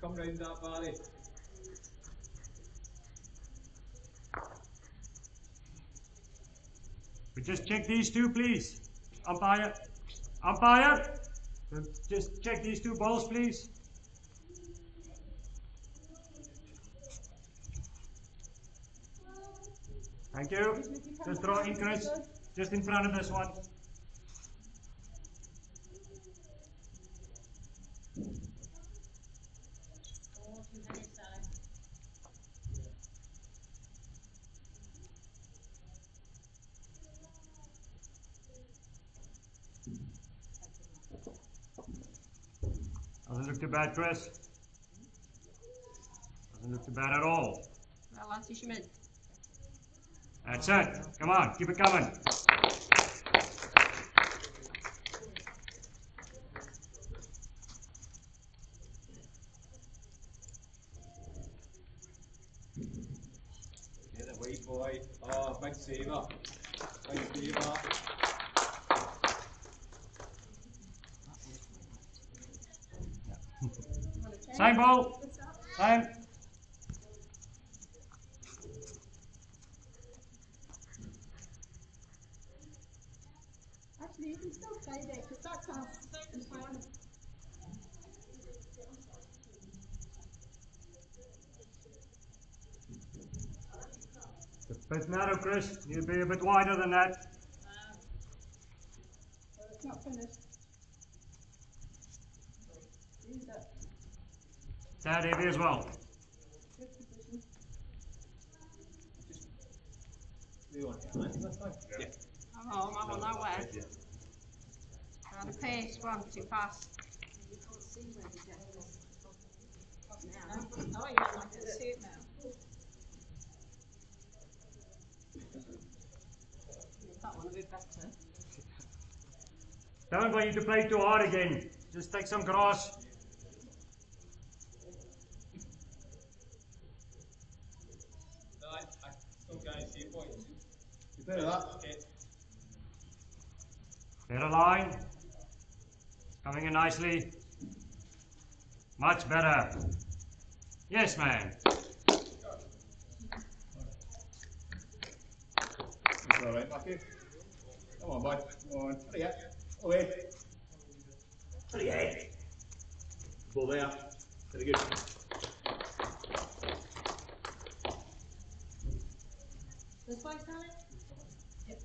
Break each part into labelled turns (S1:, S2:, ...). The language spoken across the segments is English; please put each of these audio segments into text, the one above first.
S1: come round that valley.
S2: We just check these two, please. Umpire. Umpire. Just check these two balls, please. Thank you. Just draw in, Chris. Just in front of this one. Doesn't look too bad, Chris. Doesn't look too bad at all.
S3: Well, Auntie Schmidt.
S2: That's it. Come on, keep it coming.
S1: Get away, boy. Oh, big saver. Big saver.
S2: Same ball. Same.
S4: Actually, you can still play there because that's our second time.
S2: It's a bit narrow, Chris. You'd be a bit wider than that.
S4: So it's not finished. Use it.
S2: That heavy as well.
S4: Good position.
S1: Do you want to land this one? Yeah.
S3: Oh, I'm on that way. The pace one too fast. Oh, yeah, I can see it now. That one a bit better.
S2: Don't want you to play too hard again. Just take some grass.
S1: No, I still can't see points.
S5: You better that.
S1: Okay.
S2: Better line. Coming in nicely. Much better. Yes, man.
S5: It's all right, Matthew. Come on, boy. Come on. Hurry up. Away. Hurry up. Ball there. Very good.
S4: This way, Sally? Yep.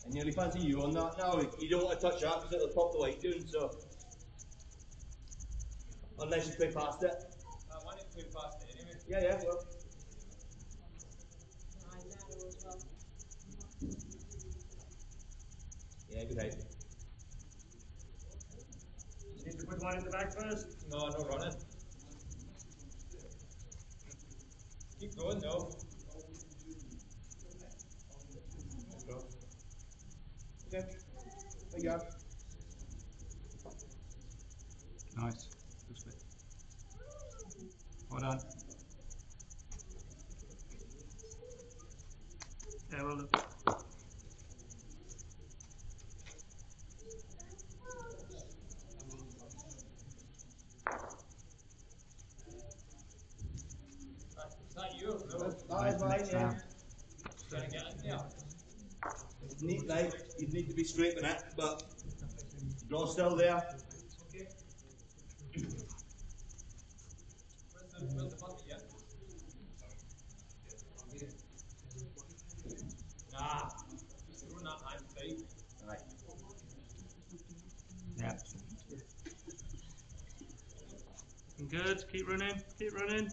S5: I nearly fancy you on that now. You don't want to touch that because it'll pop the white down, so. Unless you play past it.
S1: I wanted to play past it anyway.
S5: Yeah, yeah, well. Yeah, good height.
S2: Need to put one in the back first.
S1: No, no running. Keep going though.
S5: Let's go. Okay. There you go.
S2: Nice. Looks good. Well done. Yeah, well done.
S1: Is that you? No.
S5: That is mine, yeah.
S1: Trying to get in there.
S5: It's neat, like, you need to be straight with it, but draw still there.
S1: Okay. Where's the bucket yet? Nah. Just throwing that hand tight.
S5: Aye.
S2: Yeah. Good. Keep running. Keep running.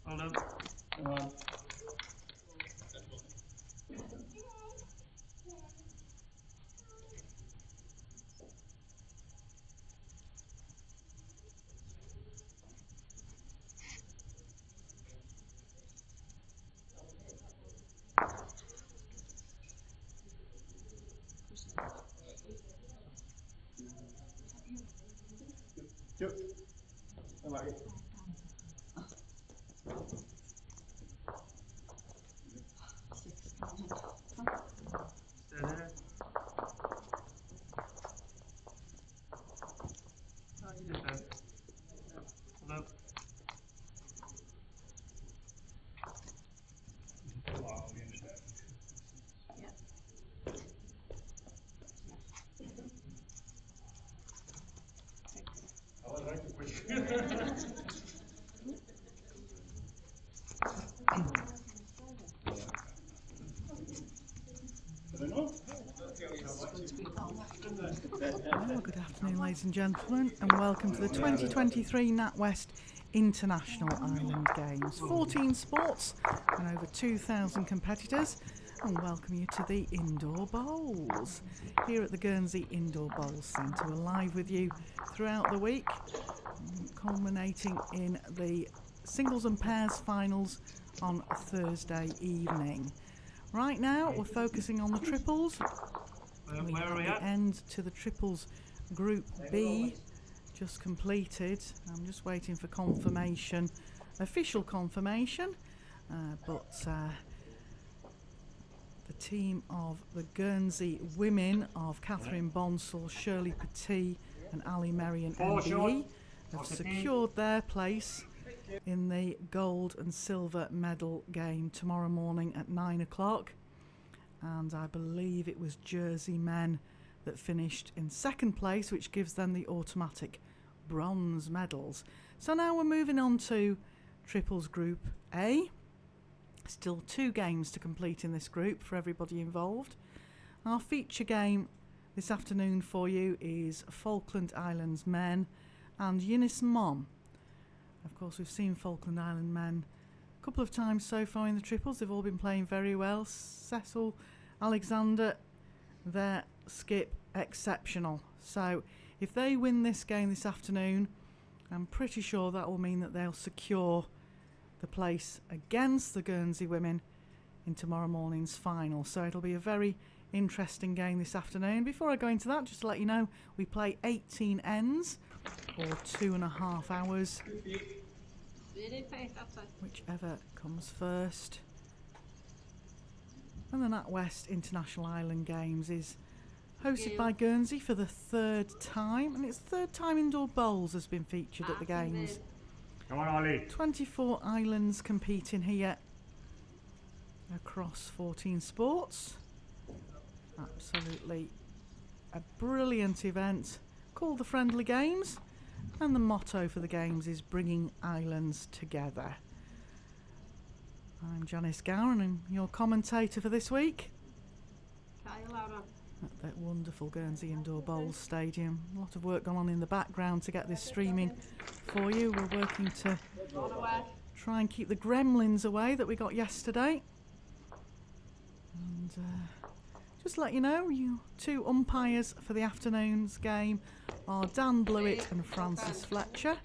S2: Hold on.
S5: Come on. Chúc. Các bạn.
S2: Stay there. Just that. Hello.
S6: Well, good afternoon, ladies and gentlemen, and welcome to the 2023 NatWest International Island Games. 14 sports and over 2,000 competitors, and welcome you to the Indoor Bowls here at the Guernsey Indoor Bowls Centre. We're live with you throughout the week, culminating in the singles and pairs finals on Thursday evening. Right now, we're focusing on the triples. We
S2: Where are we
S6: have
S2: at?
S6: the end to the triples Group B just completed. I'm just waiting for confirmation, official confirmation, but the team of the Guernsey women of Catherine Bonsall, Shirley Petit and Ali Merrion MBE have secured their place in the gold and silver medal game tomorrow morning at 9 o'clock. And I believe it was Jersey men that finished in second place, which gives them the automatic bronze medals. So now we're moving on to triples Group A. Still 2 games to complete in this group for everybody involved. Our feature game this afternoon for you is Falkland Islands men and Ynys Mons. Of course, we've seen Falkland Island men a couple of times so far in the triples. They've all been playing very well. Cecil, Alexander, their skip, exceptional. So if they win this game this afternoon, I'm pretty sure that will mean that they'll secure the place against the Guernsey women in tomorrow morning's final. So it'll be a very interesting game this afternoon. Before I go into that, just to let you know, we play 18 ends or 2.5 hours, whichever comes first. And the NatWest International Island Games is hosted by Guernsey for the 3rd time, and it's the 3rd time Indoor Bowls has been featured at the games.
S2: Come on, Ollie.
S6: 24 islands competing here across 14 sports. Absolutely a brilliant event called the Friendly Games, and the motto for the games is bringing islands together. I'm Janice Gower and I'm your commentator for this week at that wonderful Guernsey Indoor Bowls Stadium. A lot of work gone on in the background to get this streaming for you. We're working to try and keep the gremlins away that we got yesterday. And just to let you know, you 2 umpires for the afternoon's game are Dan Blewett and Francis Fletcher.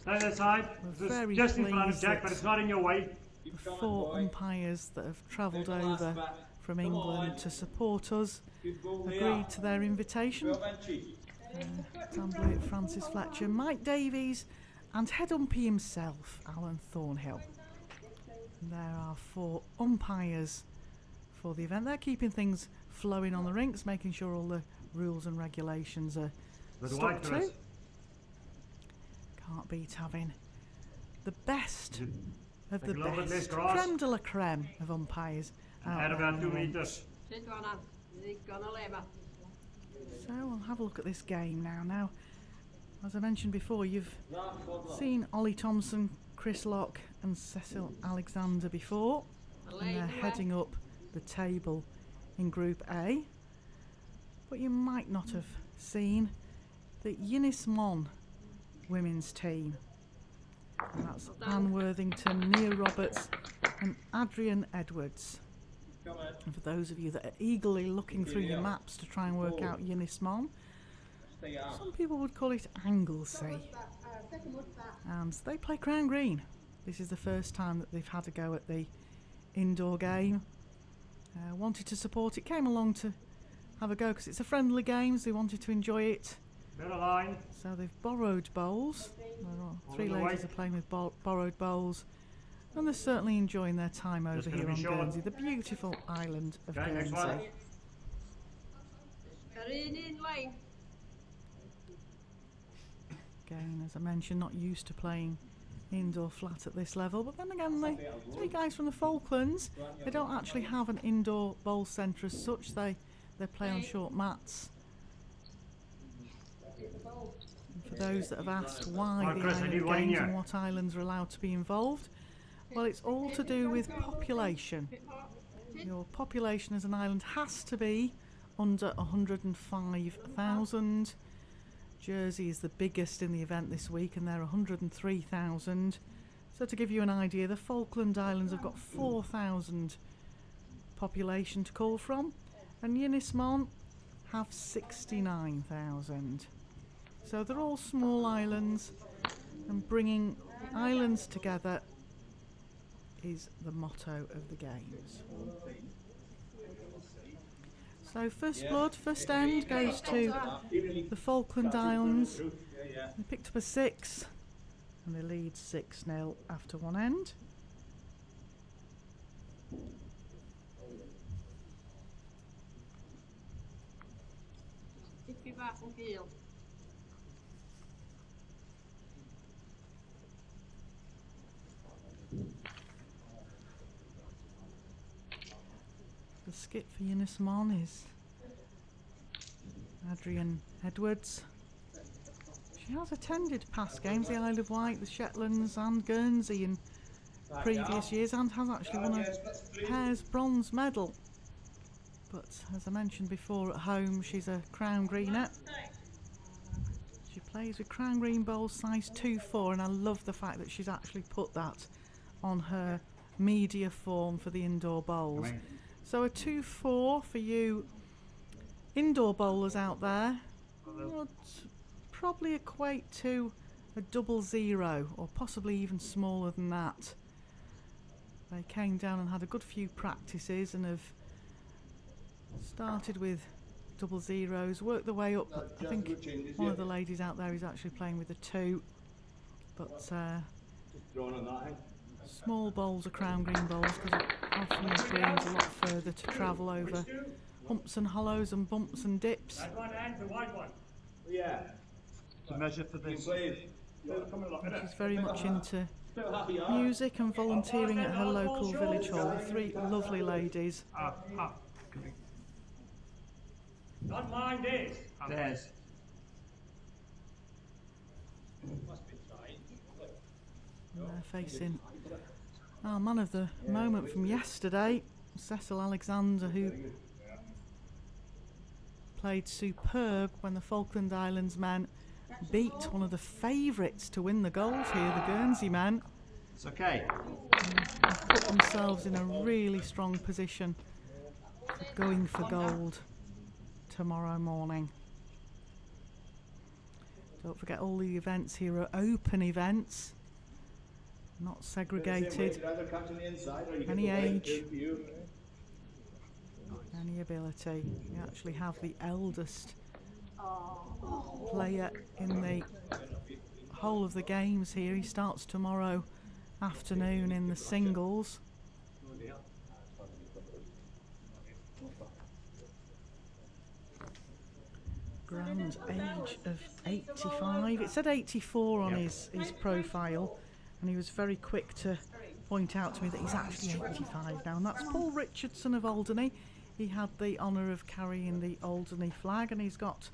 S2: Stay that side.
S6: We're very
S2: Just in front of
S6: pleased
S2: Jack, but it's not in your way.
S6: the 4 umpires that have travelled over from England to support us agreed to their invitation. Dan Blewett, Francis Fletcher, Mike Davies and head umpy himself, Alan Thornhill. And there are 4 umpires for the event. They're keeping things flowing on the rinks, making sure all the rules and regulations are stuck to. Can't beat having the best of the best, creme de la creme of umpires out
S2: About 2
S6: there.
S2: meters.
S6: So we'll have a look at this game now. As I mentioned before, you've seen Ollie Thompson, Chris Locke and Cecil Alexander before, and they're heading up the table in Group A. But you might not have seen the Ynys Mons women's team. And that's Anne Worthington, Nia Roberts and Adrian Edwards. And for those of you that are eagerly looking through your maps to try and work out Ynys Mons, some people would call it Anglesey. And they play Crown Green. This is the first time that they've had a go at the indoor game. Wanted to support it, came along to have a go because it's a friendly game, so they wanted to enjoy it.
S2: Bit of line.
S6: So they've borrowed bowls. There are 3
S2: on the
S6: ladies
S2: way.
S6: are playing with borrowed bowls. And they're certainly enjoying their time over
S2: Just gonna
S6: here
S2: be
S6: on
S2: short.
S6: Guernsey, the beautiful island of
S2: Okay, next one.
S6: Guernsey.
S3: Carrying in lane.
S6: Again, as I mentioned, not used to playing indoor flat at this level, but then again, the 3 guys from the Falklands, they don't actually have an indoor bowl centre as such. They play on short mats. And for those that have asked why
S2: Right,
S6: the
S2: Chris, I
S6: island
S2: need one in
S6: games
S2: here.
S6: and what islands are allowed to be involved, well, it's all to do with population. Your population as an island has to be under 105,000. Jersey is the biggest in the event this week, and they're 103,000. So to give you an idea, the Falkland Islands have got 4,000 population to call from, and Ynys have 69,000. So they're all small islands, and bringing islands together is the motto of the games. So first blood, first end goes to the Falkland Islands. They picked up a 6 and they lead 6-0 after one end.
S3: Stick your back and heel.
S6: The skip for Ynys is Adrian Edwards. She has attended past games, the Isle of Wight, the Shetlands and Guernsey in previous years, and has actually won a pairs bronze medal. But as I mentioned before, at home she's a crown greener. She plays with crown green bowls size 2-4, and I love the fact that she's actually put that on her media form for the indoor bowls. So a 2-4 for you indoor bowlers out there would probably equate to a 0-0, or possibly even smaller than that. They came down and had a good few practices and have started with 0-0s, worked their way up. I think one of the ladies out there is actually playing with a 2, but small bowls are crown green bowls because it often brings a lot further to travel over humps and hollows and bumps and dips.
S2: Red one and the white one.
S5: Yeah.
S2: To measure for this.
S6: She's very much into music and volunteering at her local village hall. The 3 lovely ladies.
S2: Not mine, this. Theirs.
S6: And they're facing our man of the moment from yesterday, Cecil Alexander, who played superb when the Falkland Islands men beat one of the favourites to win the gold here, the Guernsey men.
S2: It's okay.
S6: They've put themselves in a really strong position for going for gold tomorrow morning. Don't forget, all the events here are open events, not segregated. Any age, any ability. We actually have the eldest player in the whole of the games here. He starts tomorrow afternoon in the singles. Grand age of 85. It said 84 on his profile, and he was very quick to point out to me that he's actually 85 now, and that's Paul Richardson of Alderney. He had the honour of carrying the Alderney flag, and he's got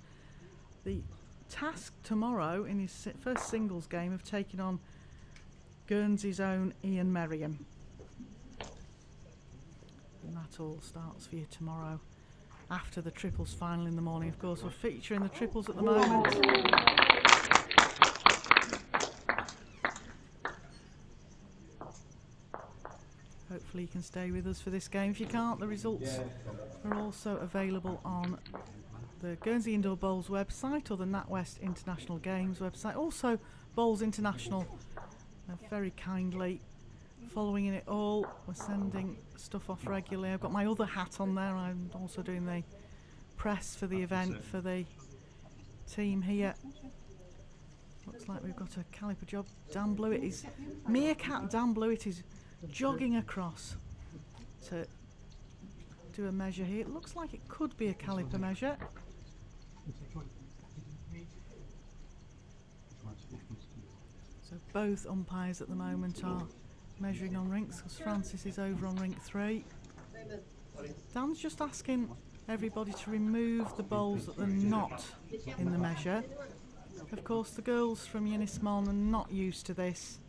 S6: the task tomorrow in his first singles game of taking on Guernsey's own Ian Merriam. And that all starts for you tomorrow after the triples final in the morning. Of course, we're featuring the triples at the moment. Hopefully you can stay with us for this game. If you can't, the results are also available on the Guernsey Indoor Bowls website or the NatWest International Games website. Also, Bowls International very kindly following it all. We're sending stuff off regularly. I've got my other hat on there. I'm also doing the press for the event for the team here. Looks like we've got a caliper job. Dan Blewett is, Meerkat Dan Blewett is jogging across to do a measure here. It looks like it could be a caliper measure. So both umpires at the moment are measuring on rinks because Francis is over on rink 3. Dan's just asking everybody to remove the bowls that are not in the measure. Of course, the girls from Ynys Mons are not used to this,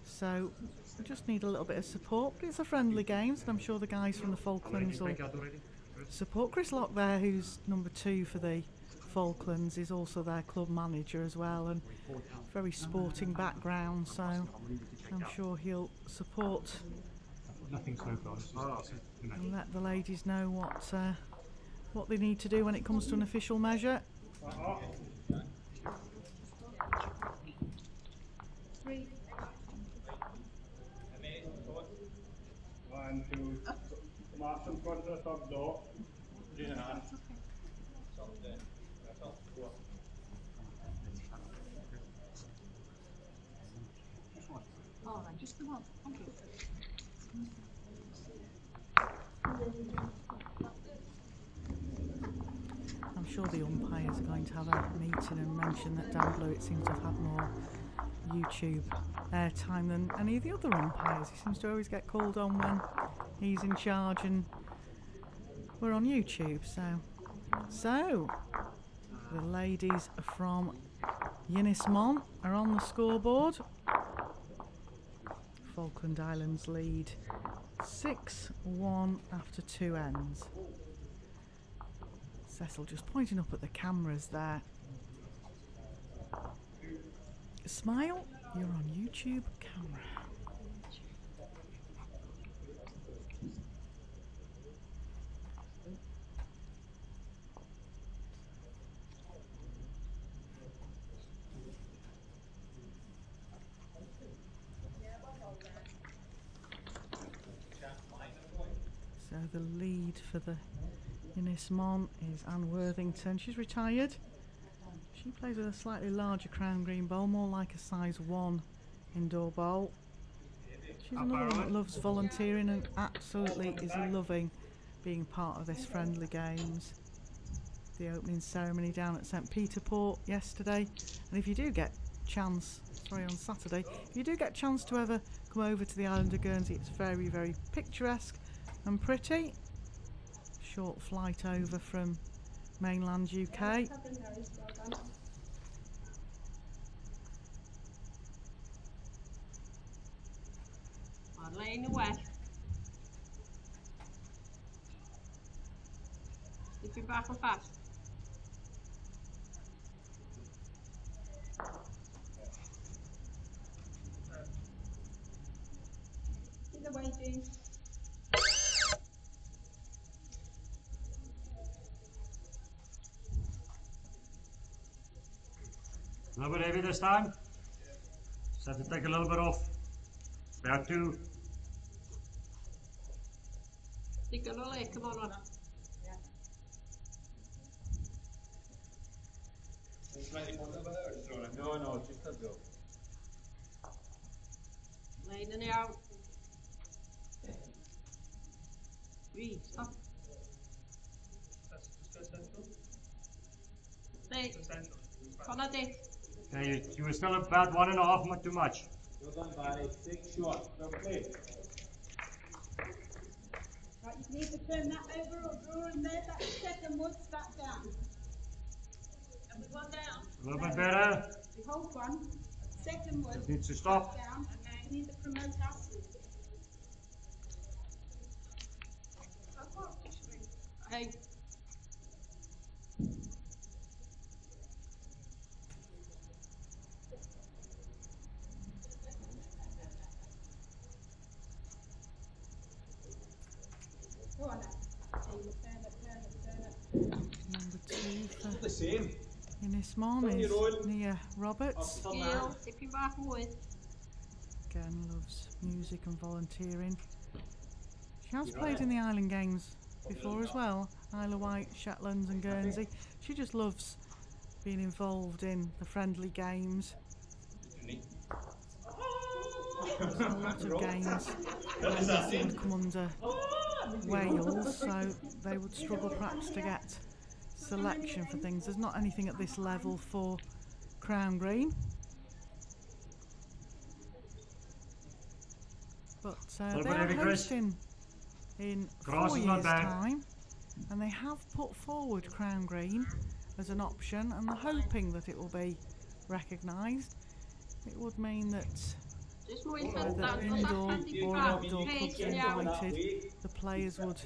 S6: so we just need a little bit of support. But it's a friendly game, and I'm sure the guys from the Falklands will support. Chris Locke there, who's number 2 for the Falklands, is also their club manager as well, and very sporting background, so I'm sure he'll support and let the ladies know what they need to do when it comes to an official measure.
S4: 3.
S5: 1, 2, march in front of the top door.
S3: All right, just come on. Thank you.
S6: I'm sure the umpires are going to have a meeting and mention that Dan Blewett seems to have had more YouTube airtime than any of the other umpires. He seems to always get called on when he's in charge and we're on YouTube. So the ladies from Ynys Mons are on the scoreboard. Falkland Islands lead 6-1 after 2 ends. Cecil just pointing up at the cameras there. Smile, you're on YouTube camera. So the lead for the Ynys Mons is Anne Worthington. She's retired. She plays with a slightly larger crown green bowl, more like a size 1 indoor bowl. She's another one that loves volunteering and absolutely is loving being part of this friendly games. The opening ceremony down at St Peter Port yesterday, and if you do get chance, sorry, on Saturday, if you do get a chance to ever come over to the island of Guernsey, it's very, very picturesque and pretty. Short flight over from mainland UK.
S3: Laying away. If you're back and fast.
S4: Either way, Jean.
S2: A little bit heavy this time. Just have to take a little bit off. About 2.
S3: Stick a little leg, come on, Anna.
S1: No, just a go.
S3: Laying it out. 3, stop. Stay. Follow Dick.
S2: Okay, you were still about 1.5, not too much.
S1: Well done, Barry. 6 short. Okay.
S4: Right, you need to turn that over or draw and there, that second wood, that down. And we one down.
S2: A little bit better.
S4: The whole one, second wood,
S2: Just needs to stop.
S4: down. Okay. You need to promote us.
S3: Hey.
S4: Go on now. Turn it.
S6: Number 2 for
S1: The same.
S6: Ynys Mons is Nia Roberts.
S3: Heel, if you're back and with.
S6: Again, loves music and volunteering. She has played in the Island Games before as well. Isle of Wight, Shetlands and Guernsey. She just loves being involved in the friendly games. There's a lot of games where this would come under Wales, so they would struggle perhaps to get selection for things. There's not anything at this level for Crown Green. But they are hosting in 4 years' time, and they have put forward Crown Green as an option, and they're hoping that it will be recognised. It would mean that whether indoor or outdoor clubs invited, the players would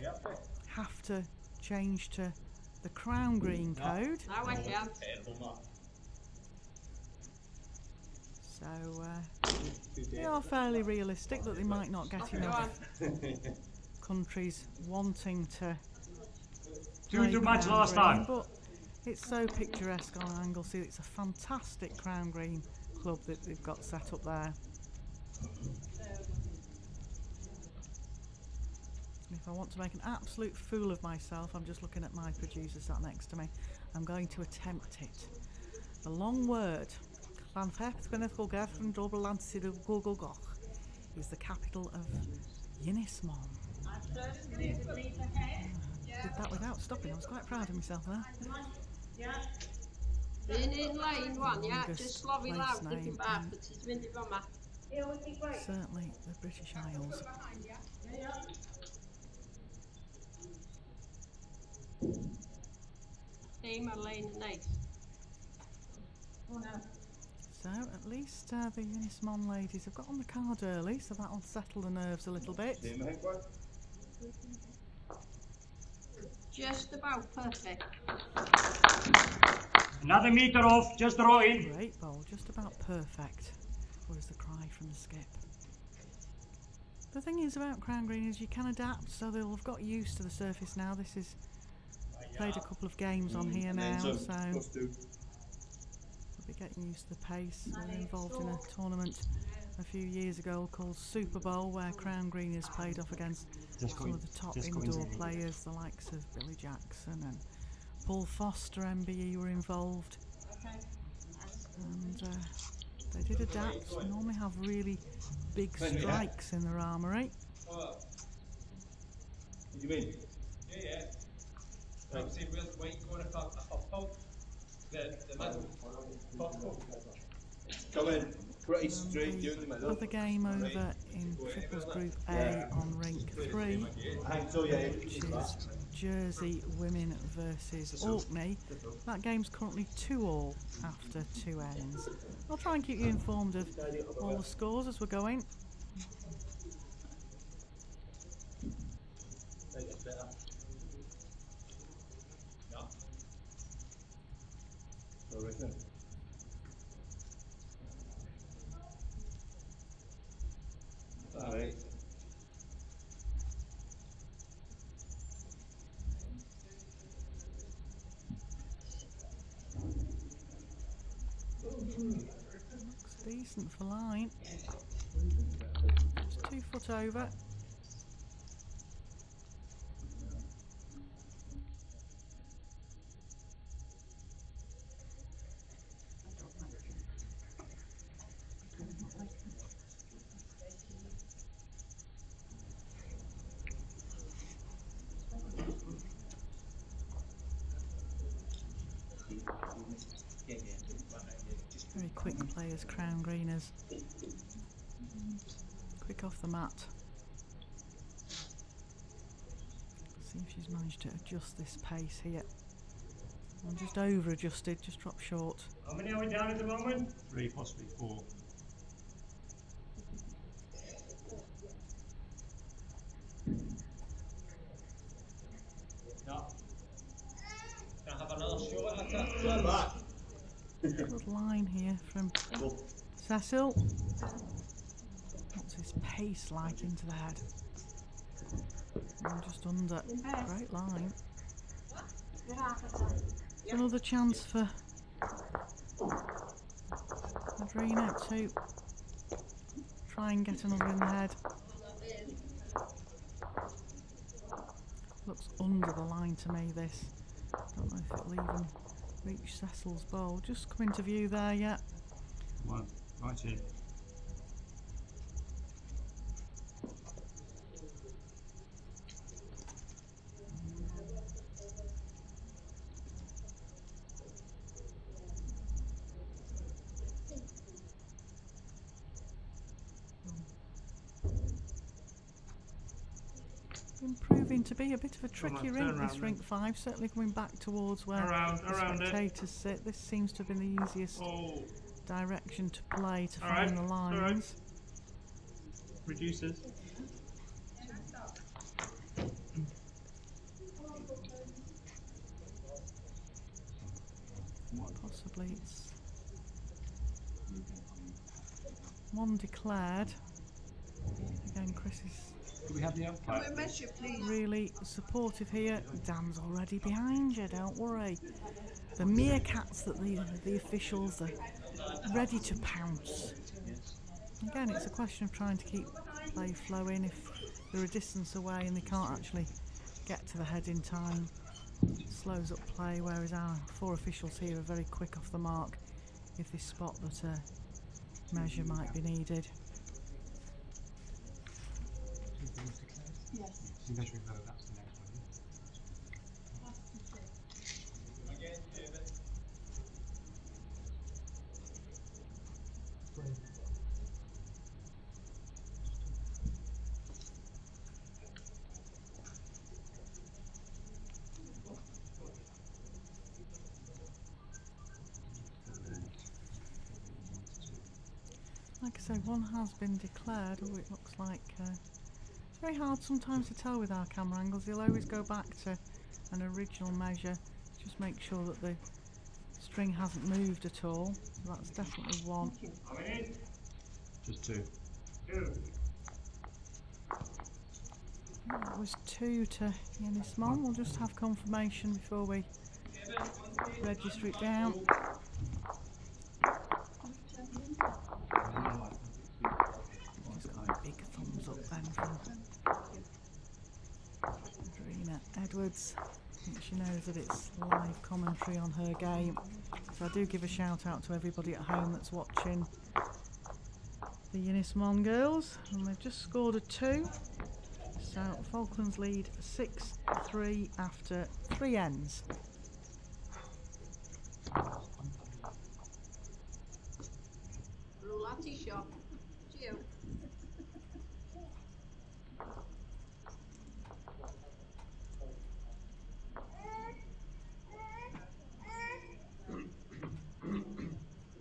S6: have to change to the Crown Green code. So they are fairly realistic that they might not get enough countries wanting to play
S2: Too much
S6: Crown
S2: last
S6: Green,
S2: time.
S6: but it's so picturesque on Anglesey. It's a fantastic Crown Green club that they've got set up there. And if I want to make an absolute fool of myself, I'm just looking at my producer sat next to me, I'm going to attempt it. The long word is the capital of Ynys Mons. Did that without stopping. I was quite proud of myself there.
S3: In lane one, yeah, just slowly
S6: place
S3: loud,
S6: name
S3: thinking back, but it's windy bomber.
S6: Certainly the British Isles.
S3: Team or lane and eight.
S6: So at least the Ynys Mons ladies have got on the card early, so that'll settle the nerves a little bit.
S3: Just about perfect.
S2: Another metre off, just draw in.
S6: Great bowl, just about perfect, was the cry from the skip. The thing is about Crown Green is you can adapt, so they'll have got used to the surface now. This is played a couple of games on here now, so they'll be getting used to the pace. We were involved in a tournament a few years ago called Super Bowl, where Crown Green is played off against some of the top indoor players, the likes of Billy Jackson and Paul Foster. MBE were involved, and they did adapt. They normally have really big strikes in their armoury.
S5: What do you mean?
S1: Yeah.
S5: Come in. Pretty straight down the middle.
S6: Other game over in Triples Group A on rink 3, which is Jersey Women versus Orkney. That game's currently 2-2 after 2 ends. I'll try and keep you informed of all the scores as we're going.
S5: Alright.
S6: Looks decent for line. Just 2 foot over. Very quick players, Crown Greeners. Quick off the mat. See if she's managed to adjust this pace here. I'm just over adjusted, just dropped short.
S2: How many are we down at the moment?
S7: 3, possibly 4.
S1: No. Can I have another shot at that?
S6: Good line here from Cecil. What's his pace like into the head? Just under. Great line. Another chance for Adrina to try and get another in the head. Looks under the line to me, this. Don't know if it'll even reach Cecil's bowl. Just come into view there, yeah.
S2: One, right in.
S6: Proving to be a bit of a tricky
S2: turn
S6: rink,
S2: around
S6: this rink 5, certainly coming back towards where
S2: Around
S6: the
S2: it.
S6: spectators sit. This seems to have been the easiest
S2: Oh,
S6: direction to play to
S2: Alright,
S6: find the lines.
S2: alright. Reduces.
S6: Possibly it's one declared. Again, Chris is
S2: Do we have the umpire?
S3: Can we measure, please?
S6: really supportive here. Dan's already behind you, don't worry. The meerkats that the officials are ready to pounce. Again, it's a question of trying to keep play flowing. If they're a distance away and they can't actually get to the head in time, it slows up play, whereas our 4 officials here are very quick off the mark if they spot that a measure might be needed.
S3: Yes.
S2: Measuring low, that's the next one.
S6: Like I say, one has been declared. Oh, it looks like it's very hard sometimes to tell with our camera angles. They'll always go back to an original measure, just make sure that the string hasn't moved at all. So that's definitely one.
S2: Just 2.
S6: That was 2 to Ynys. We'll just have confirmation before we register it down. Just got a big thumbs up then from Adrina Edwards. I think she knows that it's live commentary on her game. So I do give a shout out to everybody at home that's watching the Ynys girls. And they've just scored a 2. So Falklands lead 6-3 after 3 ends.
S3: Roulette shop. Gio.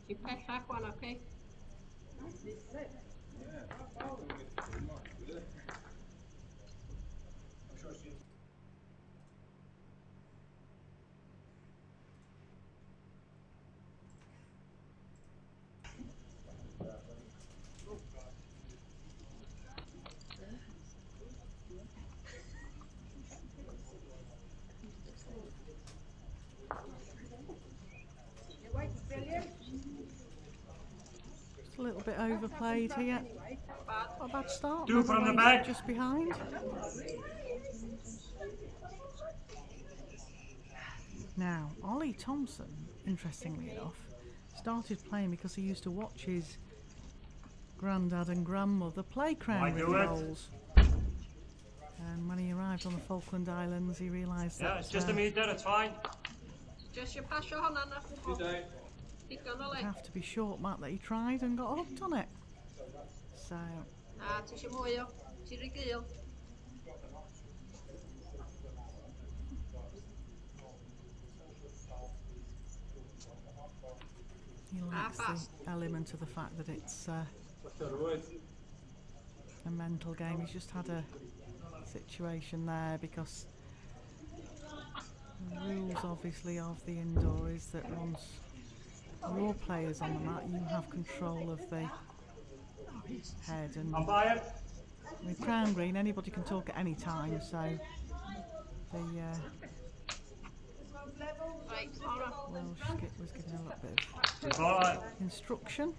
S3: You pick that one, okay?
S6: Just a little bit overplayed here. Not a bad start.
S2: Do from the
S6: Leatherways
S2: back.
S6: Just behind. Now, Ollie Thompson, interestingly enough, started playing because he used to watch his granddad and grandmother play crown ring bowls. And when he arrived on the Falkland Islands, he realised
S2: Yeah,
S6: that
S2: it's just a meter, it's fine.
S3: Just your pass your hand on that. Pick on the
S6: it'd
S3: leg.
S6: have to be short mat that he tried and got hooked on it. So,
S3: Tis your moyo. Tis your gil.
S6: he likes the element of the fact that it's a mental game. He's just had a situation there because the rules obviously of the indoor is that once your player's on the mat you have control of the head, and
S2: Umpire.
S6: with crown green anybody can talk at any time, so the
S3: Right, Connor.
S6: Welsh skip was given a little bit
S2: It's alright.
S6: of instruction.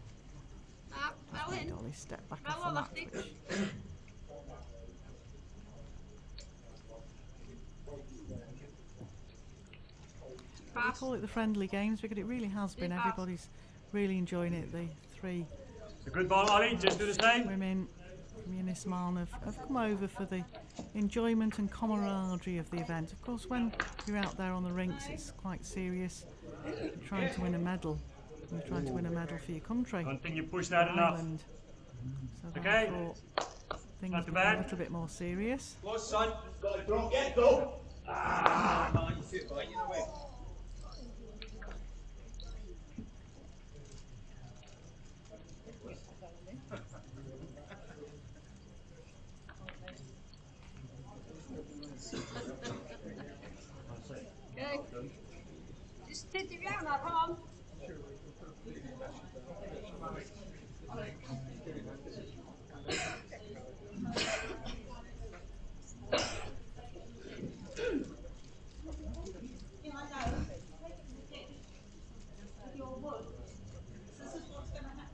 S3: Fell in.
S6: Dolly step back
S3: Fell
S6: off
S3: on
S6: the
S3: that
S6: mat,
S3: thing.
S6: which We call it the friendly games because it really has been. Everybody's really enjoying it. The three
S2: A good ball, Ollie. Just do the same.
S6: women from Ynys have come over for the enjoyment and camaraderie of the event. Of course, when you're out there on the rinks, it's quite serious. You're trying to win a medal. You're trying to win a medal for your country.
S2: Don't think you pushed that enough.
S6: Ireland. So
S2: Okay.
S6: therefore, things
S2: Not too
S6: become
S2: bad.
S6: a little bit more serious.
S1: Close, son.
S5: Got it, don't get go.
S1: Man, you sit right in the way.
S3: Okay. Just sit you down at home.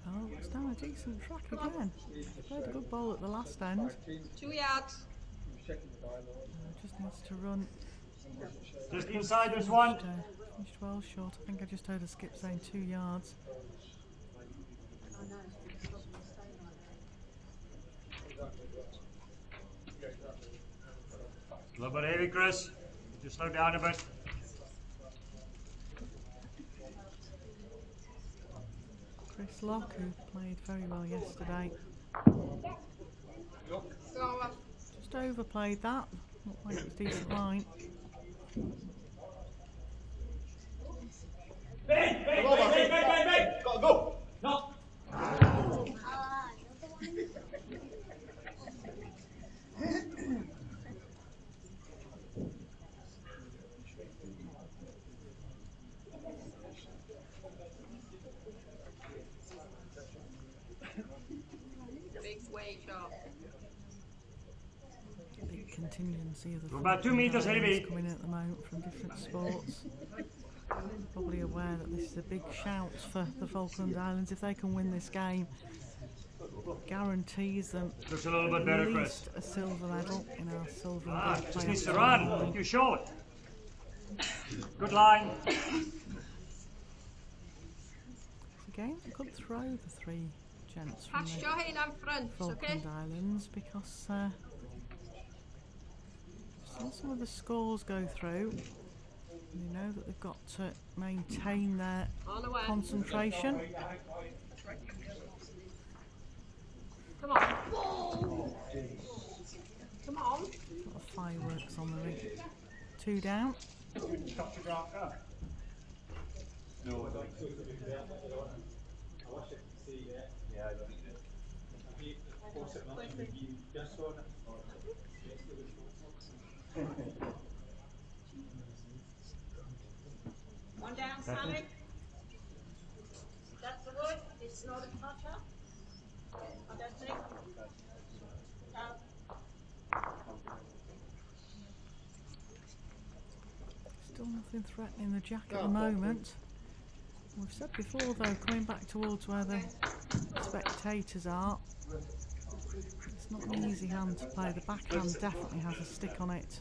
S6: Oh, it's down a decent track again. Played a good ball at the last end.
S3: 2 yards.
S6: Just needs to run.
S2: Just inside this one.
S6: Finished well short. I think I just heard a skip saying 2 yards.
S2: A little bit heavy, Chris. Just slow down a bit.
S6: Chris Locke, who played very well yesterday,
S3: Go on.
S6: just overplayed that. Looked like it was decent line.
S5: Come on, Matthew. Got to go.
S1: No.
S3: Big wage up.
S6: Big contingency of the
S2: We're about 2 meters
S6: Falkland
S2: heavy.
S6: Islands coming in at the moment from different sports. Probably aware that this is a big shout for the Falkland Islands. If they can win this game, it guarantees them
S2: Looks a little bit
S6: at
S2: better, Chris.
S6: least a silver medal in our silver and gold
S2: Just needs
S6: playoff
S2: to run.
S6: ceremony.
S2: Too short. Good line.
S6: Again, a good throw, the three gents from
S3: Pass
S6: the
S3: your hand on front, okay?
S6: Falkland Islands, because I've seen some of the scores go through. And you know that they've got to maintain their
S3: On the way.
S6: concentration.
S3: Come on. Come on.
S6: A lot of fireworks on the ring. 2 down.
S5: No, I don't. Yeah, I don't.
S4: One down, Sally. That's the wood. It's not a toucher. I don't think.
S6: Still nothing threatening the jack at the moment. We've said before though, coming back towards where the spectators are, it's not an easy hand to play. The backhand definitely has a stick on it.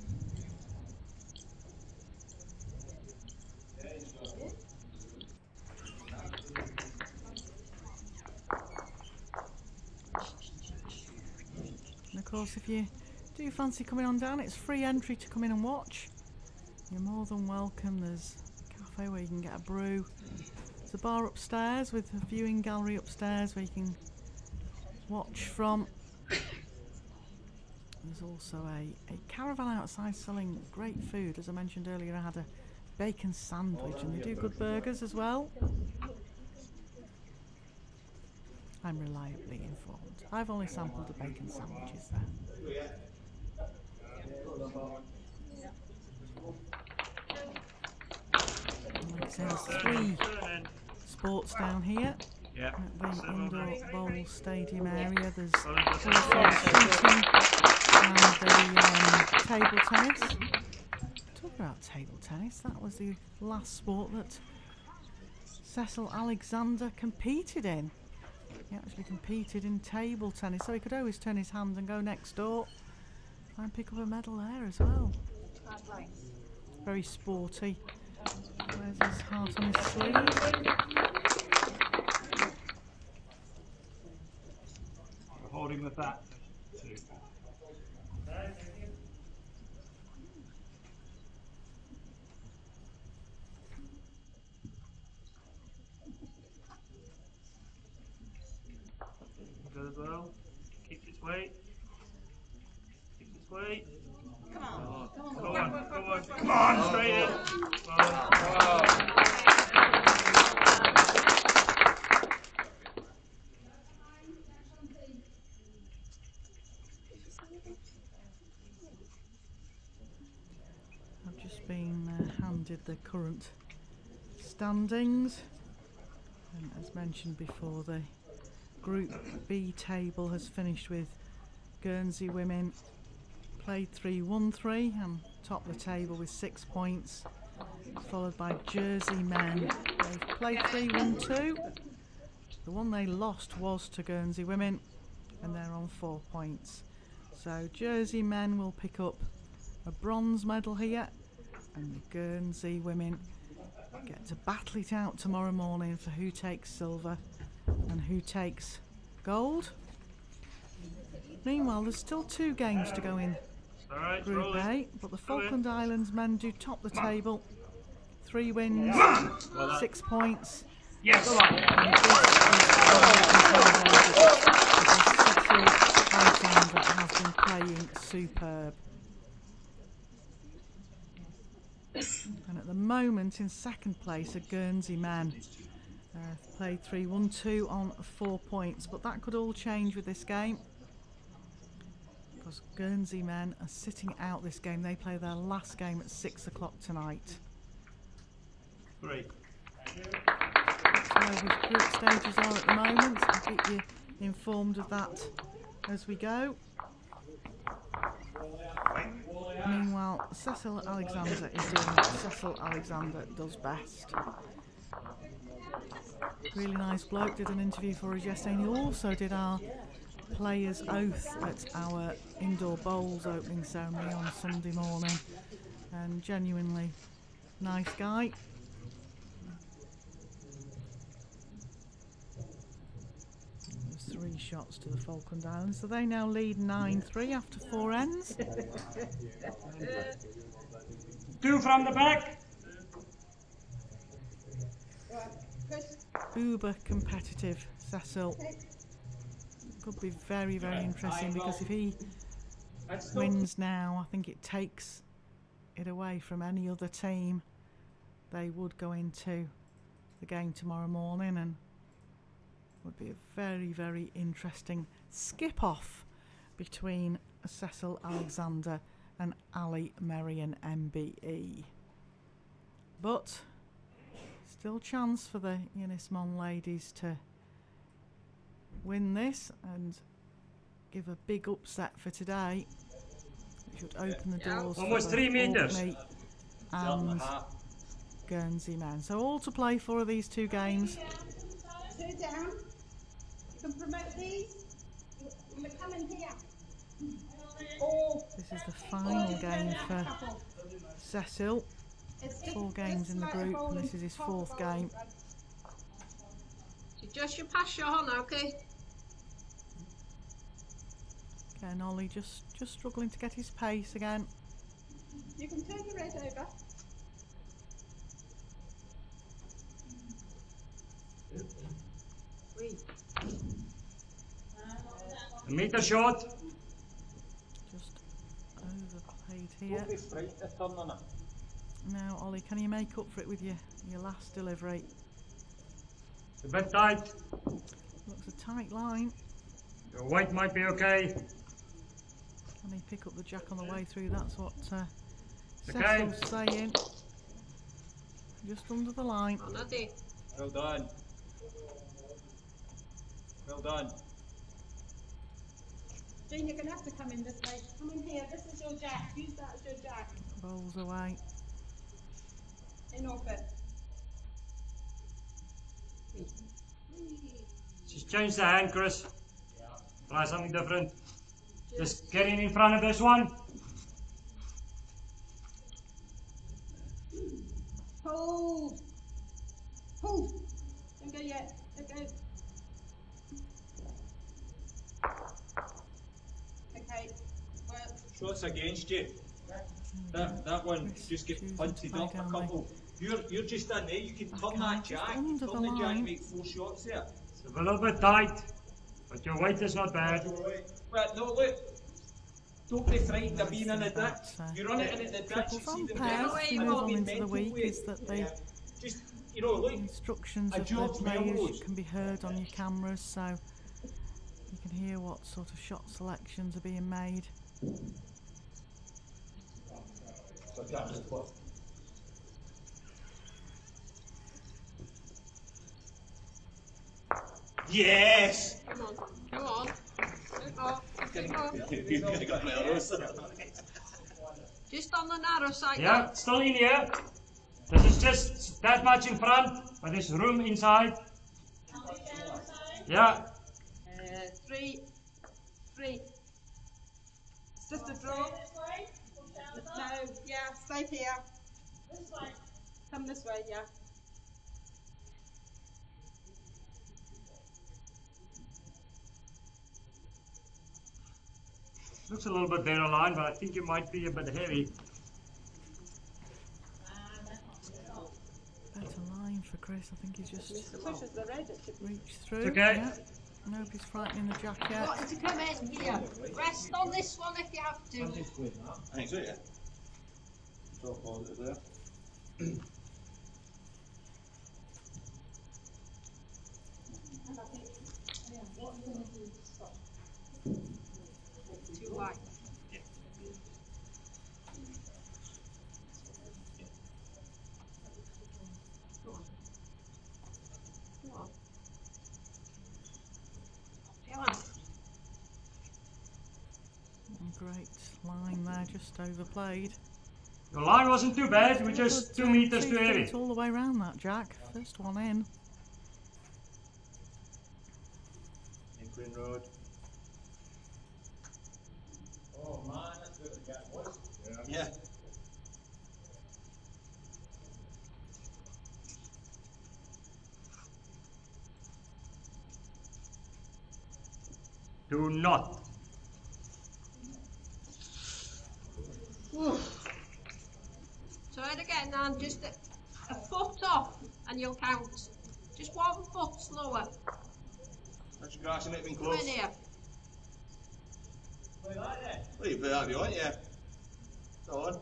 S6: And of course, if you do fancy coming on down, it's free entry to come in and watch. You're more than welcome. There's a cafe where you can get a brew. There's a bar upstairs with a viewing gallery upstairs where you can watch from. There's also a caravan outside selling great food. As I mentioned earlier, I had a bacon sandwich and they do good burgers as well. I'm reliably informed. I've only sampled the bacon sandwiches there. And like I say, there's 3 sports down here
S2: Yeah.
S6: at the indoor bowl stadium area. There's
S2: Well,
S6: also shooting and the table tennis. Talk about table tennis, that was the last sport that Cecil Alexander competed in. He actually competed in table tennis, so he could always turn his hand and go next door, try and pick up a medal there as well. Very sporty. Where's his heart on his sleeve?
S2: We're holding with that. Good as well. Keep its weight. Keep its weight.
S3: Come on.
S2: Come on. Come on, straight in.
S6: I've just been handed the current standings, and as mentioned before, the Group B table has finished with Guernsey women played 3-1-3 and top the table with 6 points, followed by Jersey men. They've played 3-1-2. The one they lost was to Guernsey women, and they're on 4 points. So Jersey men will pick up a bronze medal here, and the Guernsey women get to battle it out tomorrow morning for who takes silver and who takes gold. Meanwhile, there's still 2 games to go in Group A, but the Falkland Islands men do top the table. 3 wins, 6 points.
S2: Yes!
S6: And this is Alexander has been playing superb. And at the moment, in second place, are Guernsey men. Played 3-1-2 on 4 points, but that could all change with this game, because Guernsey men are sitting out this game. They play their last game at 6 o'clock tonight.
S2: Great.
S6: That's where the group stages are at the moment. I'll keep you informed of that as we go. Meanwhile, Cecil Alexander is doing what Cecil Alexander does best. Really nice bloke, did an interview for us yesterday, and he also did our players' oath at our indoor bowls opening ceremony on Sunday morning, and genuinely nice guy. There's 3 shots to the Falkland Islands, so they now lead 9-3 after 4 ends.
S2: 2 from the back.
S6: Uber competitive, Cecil. Could be very, very interesting, because if he wins now, I think it takes it away from any other team. They would go into the game tomorrow morning, and would be a very, very interesting skip-off between Cecil Alexander and Ali Marion MBE. But still chance for the Ynys Mons ladies to win this and give a big upset for today, which would open the doors for
S2: Almost
S6: the
S2: 3 meters
S6: Orkney and Guernsey men. So all to play for these 2 games.
S4: 2 down. You can promote these. You're coming here.
S6: This is the final game for Cecil. 4 games in the group, and this is his 4th game.
S3: So just you pass your on, okay?
S6: Again, Ollie just struggling to get his pace again.
S4: You can turn your head over.
S2: A meter short.
S6: Just overplayed here. Now, Ollie, can you make up for it with your last delivery?
S2: A bit tight.
S6: Looks a tight line.
S2: Your weight might be okay.
S6: Can he pick up the jack on the way through? That's what
S2: Okay.
S6: Cecil's saying. Just under the line.
S3: Oh, Nadie.
S1: Well done. Well done.
S4: Jean, you're going to have to come in this way. Come in here. This is your jack. Use that as your jack.
S6: Bowls away.
S4: In orbit.
S2: Just change the hand, Chris. Try something different. Just get in front of this one.
S4: Hold. Yeah, okay. Okay, well,
S1: Shots against you. That one just get punted up a couple. You're just in there. You can turn that jack.
S6: under
S1: Turn
S6: the
S1: the jack,
S6: line.
S1: make 4 shots there.
S2: It's a little bit tight, but your weight is not bad.
S1: But no, look. Don't be frightened of being in the
S6: That,
S1: ditch. You run it in the ditch.
S6: triples
S1: You see
S6: and
S1: them
S6: pairs
S1: guys.
S6: as
S1: You
S6: we
S1: know,
S6: move on
S1: being
S6: into the
S1: mental
S6: week
S1: weight.
S6: is that the
S1: Just, you know, look.
S6: instructions
S1: A
S6: of the
S1: George
S6: players
S1: Melrose.
S6: can be heard on your cameras, so you can hear what sort of shot selections are being made.
S1: Yes!
S3: Come on. Come on. Come on. Come on.
S5: You could have got my arrows.
S3: Just on the narrow side.
S2: Yeah, still in here. This is just that much in front, but there's room inside. Yeah.
S3: 3. 3. It's just a draw. No, yeah, stay here.
S4: this way.
S3: Come this way, yeah.
S2: Looks a little bit better line, but I think it might be a bit heavy.
S6: Better line for Chris. I think he's just
S3: Pushes the red.
S6: reached through.
S2: It's okay.
S6: Yeah. Nobody's frightening the jack yet.
S3: Want to come in here. Rest on this one if you have to.
S5: I think so, yeah. So positive there.
S3: Too wide. Go on. Go on. Come on.
S6: Great line there, just overplayed.
S2: Your line wasn't too bad, we're just 2 meters
S6: 2
S2: too heavy.
S6: feet all the way around that jack. First one in.
S5: Green Road.
S1: Oh man, that's what the jack was.
S5: Yeah.
S2: Do not.
S3: Try it again, and just a foot off, and you'll count. Just 1 foot slower.
S5: That's your grass and it being
S3: Come
S5: close.
S3: in here.
S1: Like that then.
S5: Well, you put that behind, yeah. Go on.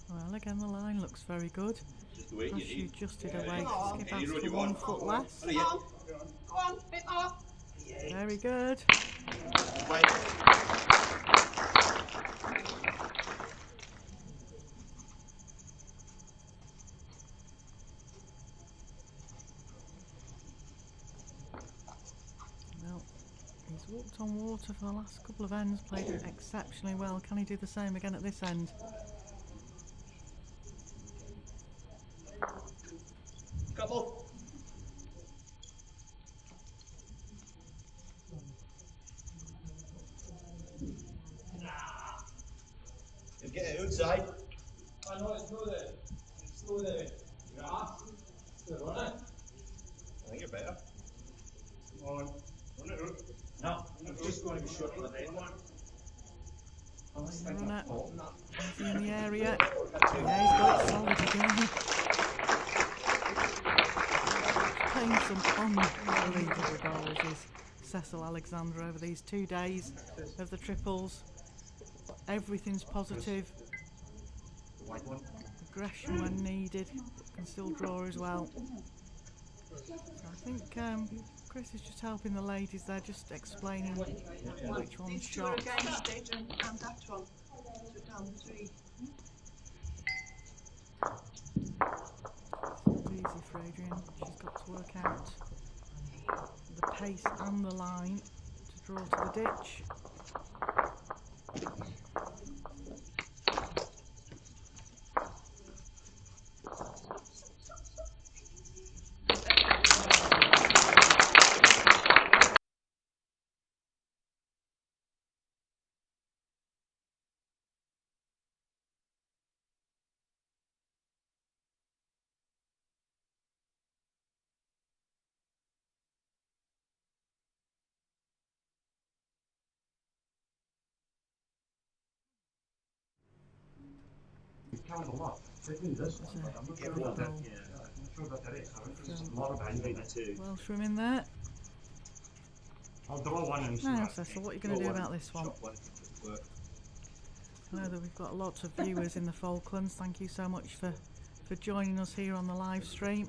S6: Well, again, the line looks very good.
S5: Just the weight
S6: As
S5: you
S6: you
S5: need.
S6: adjusted
S5: Yeah,
S6: away,
S3: Come on.
S6: skip
S5: Any
S6: out
S5: road
S6: for
S5: you
S6: 1
S5: want.
S6: foot less.
S5: Hurry,
S3: Go
S5: yeah.
S3: on. Go on, bit more.
S6: Very good.
S5: Wait.
S6: Well, he's walked on water for the last couple of ends, played it exceptionally well. Can he do the same again at this end?
S5: Couple. You get it outside.
S1: I know it's through the grass. To run it.
S5: I think you're better.
S2: Come on. Run it out.
S1: No, I'm just going to be short for the net. I was thinking
S6: Run
S1: of
S6: it.
S1: popping that.
S6: Is he in the area? Yeah, he's got it solid again. Playing some unbelievable goals is Cecil Alexander over these 2 days of the triples. Everything's positive.
S5: White one.
S6: Aggression when needed, but can still draw as well. So I think Chris is just helping the ladies there, just explaining which one's
S3: These 2 are
S6: shot.
S3: against it, and that one. So down 3.
S6: Not easy for Adrian. She's got to work out the pace and the line to draw to the ditch.
S2: found a lot. They do this.
S6: There's
S2: I'm
S6: a
S2: not sure
S6: great
S2: about that.
S6: goal
S2: I'm not sure about that is. There's
S6: from
S2: a lot of banging.
S6: Welshram in there.
S2: I'll draw one and
S6: Now, Cecil, what are you going to do about this one?
S1: Shot one. Work.
S6: I know that we've got lots of viewers in the Falklands. Thank you so much for joining us here on the live stream.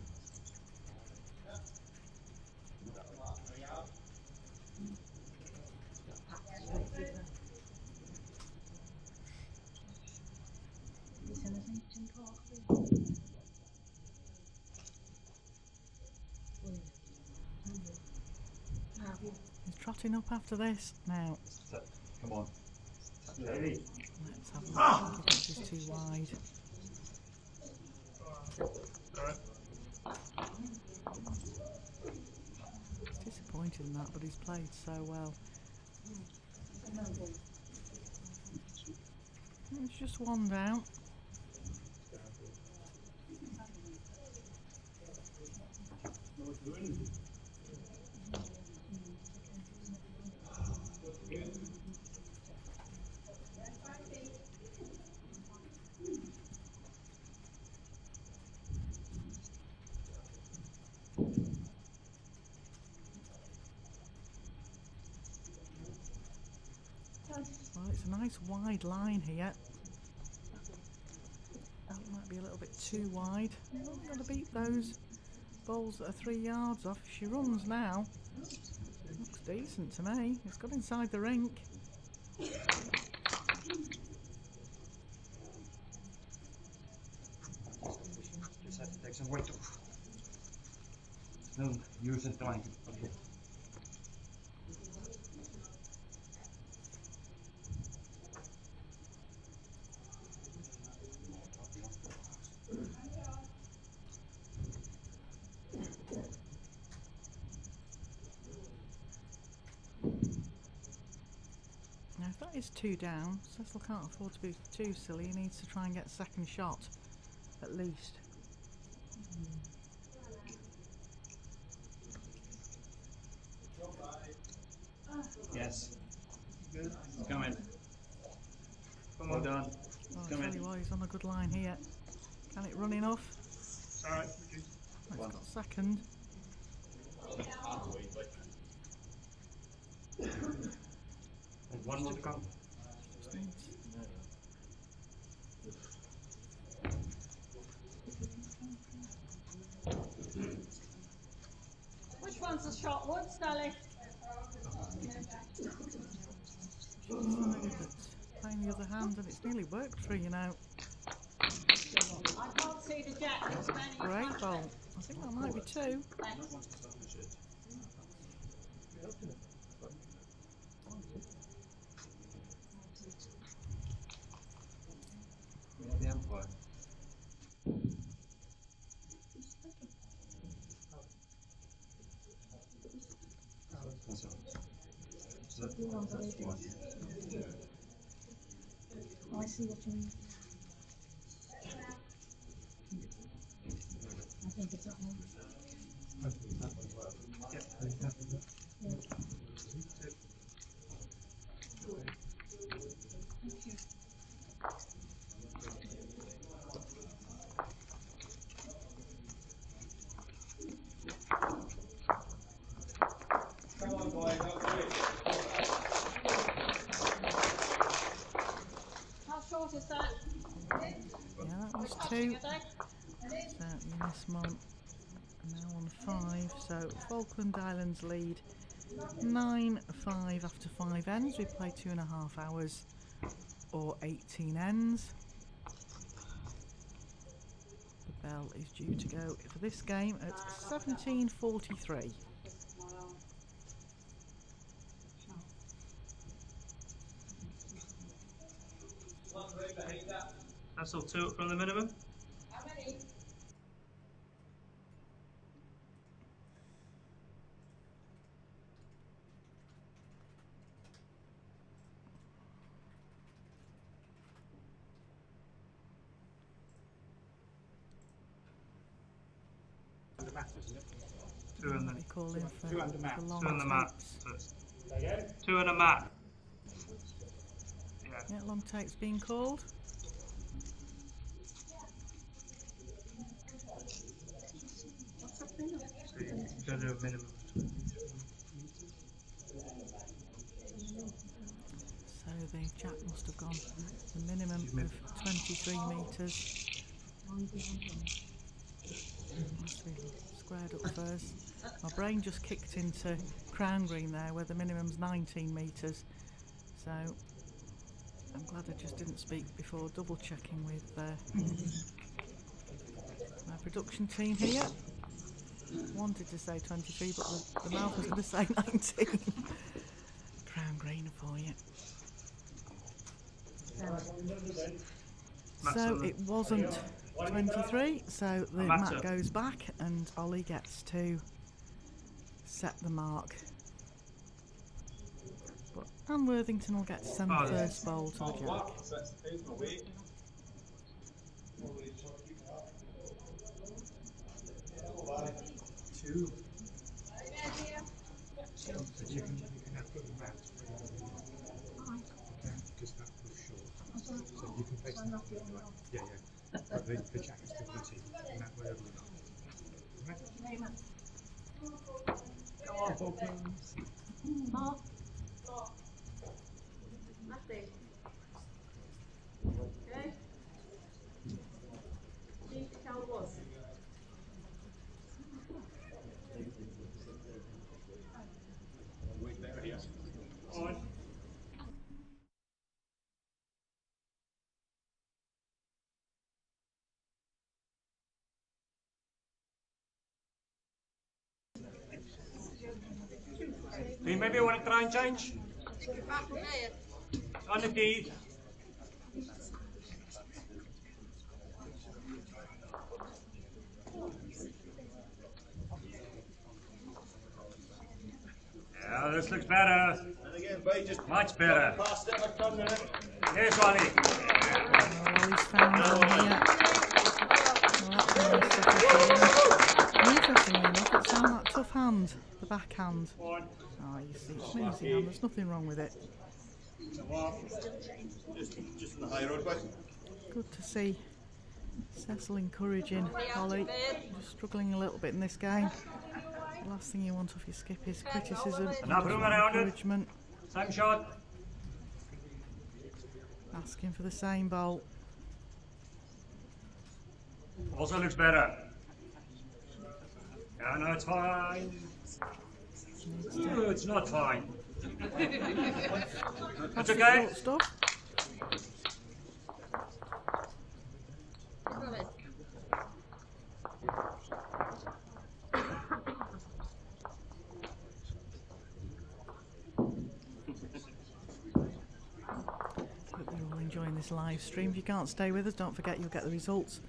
S6: He's trotting up after this now.
S5: Come on.
S2: Lady.
S6: Let's have a look. I think this is too wide. Disappointed in that, but he's played so well. It's just one down. Well, it's a nice wide line here. That might be a little bit too wide. Not going to beat those balls that are 3 yards off. If she runs now, looks decent to me. It's got inside the rink.
S2: Just have to take some weight off. No use in trying to. Okay.
S6: Now, if that is 2 down, Cecil can't afford to be too silly. He needs to try and get a second shot, at least.
S5: Yes. Good. Coming. Well done.
S6: Oh, I'll
S5: Come
S6: tell
S5: in.
S6: you what, he's on a good line here. Can it run enough?
S5: Alright.
S6: It's got second.
S2: There's one more to come.
S6: Just needs.
S4: Which one's the shot wood, Sally?
S6: She's decided that's playing the other hand, and it's nearly worked for her, you know.
S4: I can't see the jack. It's standing in
S6: Great
S4: front
S6: ball.
S4: of it.
S6: I think that might be 2.
S5: The umpire.
S4: Oh, I see what you mean. I think it's that one.
S1: Come on, boys. Up to it.
S4: How short is that?
S6: Yeah, that was 2.
S4: Is that?
S6: So, Ynys Mons now on 5. So, Falkland Islands lead 9-5 after 5 ends. We play 2.5 hours or 18 ends. The bell is due to go for this game at 17:43.
S7: That's all 2 up from the minimum.
S4: How many?
S2: The mat, isn't it?
S7: 2 in
S6: What we
S7: the
S6: call in for,
S5: 2 under mat.
S6: for long
S7: 2 in the mat.
S6: tapes.
S7: So it's
S2: Again?
S7: 2 in a mat. Yeah.
S6: Yeah, long tapes being called.
S7: going to do a minimum of 23 meters.
S6: So the jack must have gone the minimum of 23 metres. Must be squared up first. My brain just kicked into crown green there where the minimum's 19 metres. So I'm glad I just didn't speak before double checking with my production team here. Wanted to say 23 but the mouth was going to say 19. Crown green for you. So it wasn't 23, so the mat goes back and Ollie gets to set the mark. And Worthington will get to send the first bowl to the jack.
S2: Two. But you can have the mat because that was short. So you can face that right. Yeah. But the jack is still missing. And that way over the right.
S3: Go on, Falkland. Mark. Nothing. Okay. See if you count one.
S5: Wait there, yes.
S2: On. Do you maybe want to try and change?
S3: Back from there.
S2: On the key. Yeah, this looks better.
S5: And again, by just
S2: Much better.
S5: past it, I've done it.
S2: Here's Ollie.
S6: Ollie's found one here. Interestingly enough, it's found that tough hand, the backhand.
S2: One.
S6: Oh, you see, it's an easy hand, there's nothing wrong with it.
S5: Just in the high road, but
S6: Good to see Cecil encouraging Ollie. Just struggling a little bit in this game. The last thing you want off your skip is criticism and
S2: Enough room around it.
S6: encouragement.
S2: Same shot.
S6: Asking for the same bowl.
S2: Also looks better. Yeah, no, it's fine. No, it's not fine. It's okay.
S6: Short stuff. Hope you're all enjoying this live stream. If you can't stay with us, don't forget you'll get the results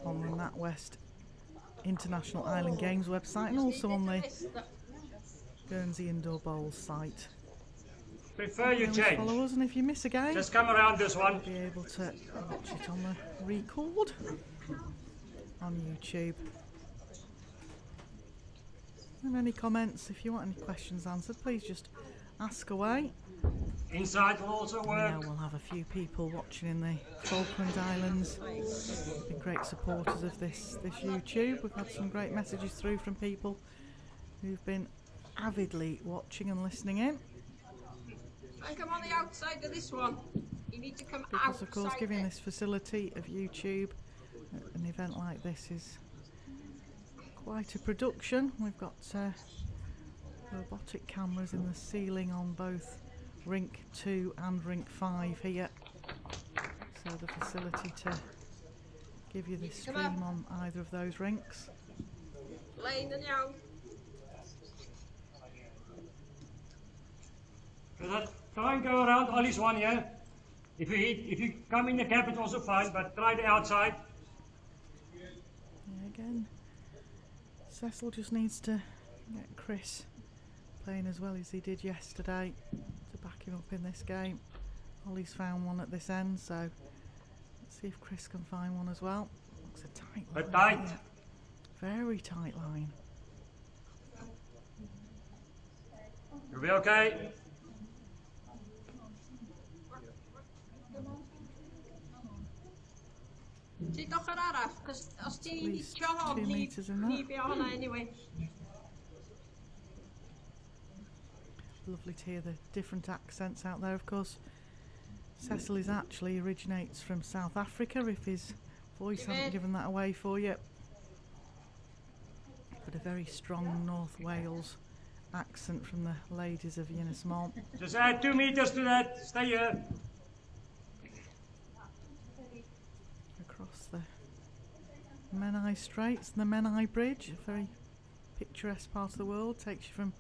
S6: on the NatWest International Island Games website and also on the Guernsey Indoor Bowls site.
S2: Prefer you
S6: Always
S2: change.
S6: follow us, and if you miss a game,
S2: Just come around this one.
S6: you'll be able to watch it on the record on YouTube. And any comments, if you want any questions answered, please just ask away.
S2: Inside will also
S6: I
S2: work.
S6: know we'll have a few people watching in the Falkland Islands. Been great supporters of this YouTube. We've had some great messages through from people who've been avidly watching and listening in.
S3: And come on the outside of this one. You need to come
S6: Because
S3: outside.
S6: of course giving
S3: it.
S6: this facility of YouTube at an event like this is quite a production. We've got robotic cameras in the ceiling on both Rink 2 and Rink 5 here. So the facility to give you this stream on either of those rinks.
S3: Lane and young.
S2: Try and go around Ollie's one here. If you come in the gap, it's also fine, but try the outside.
S6: Yeah, again, Cecil just needs to get Chris playing as well as he did yesterday to back him up in this game. Ollie's found one at this end, so let's see if Chris can find one as well. Looks a tight line.
S2: But tight.
S6: Here. Very tight line.
S2: You'll be okay.
S3: Ti doch yr arall, cos os ti'n
S6: least
S3: licio hon,
S6: 2 metres in that.
S3: ni fi o hwnna anyway.
S6: lovely to hear the different accents out there. Of course, Cecil is actually originates from South Africa, if his voice hasn't given that away for you. But a very strong North Wales accent from the ladies of Ynys Mons.
S8: Just add 2 meters to that. Stay here.
S6: Across the Menai Straits and the Menai Bridge, a very picturesque part of the world, takes you from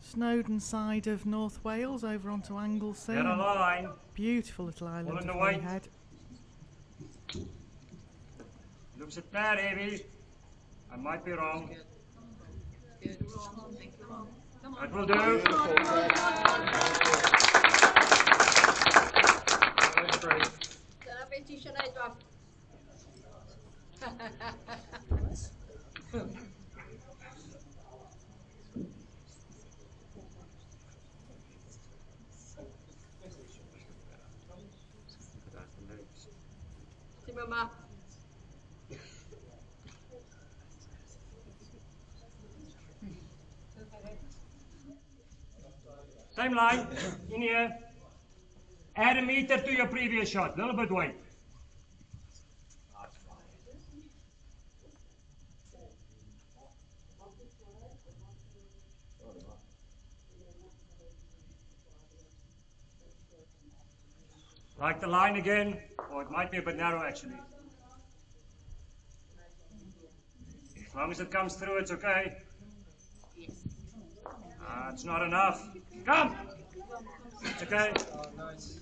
S6: Snowdon side of North Wales over onto Anglesey.
S8: Get a line.
S6: Beautiful little island
S8: All in
S6: of
S8: the way.
S6: Holyhead.
S8: Looks a tad heavy. I might be wrong. That will do.
S3: Dyna beth ti eisiau neud o. Ti'n mynd yma?
S8: Same line. In here. Add a meter to your previous shot. Little bit weight. Like the line again, or it might be a bit narrow actually. As long as it comes through, it's okay. It's not enough. Come! It's okay.
S6: Let's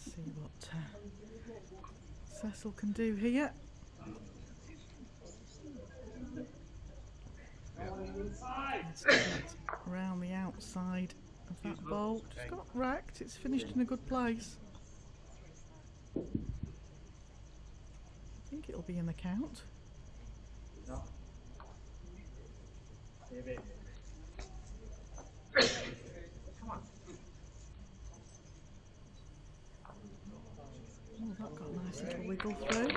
S6: see what Cecil can do here. Let's get around the outside of that bowl. Just got wrecked. It's finished in a good place. I think it'll be in the count. Oh, that got a nice little wiggle through.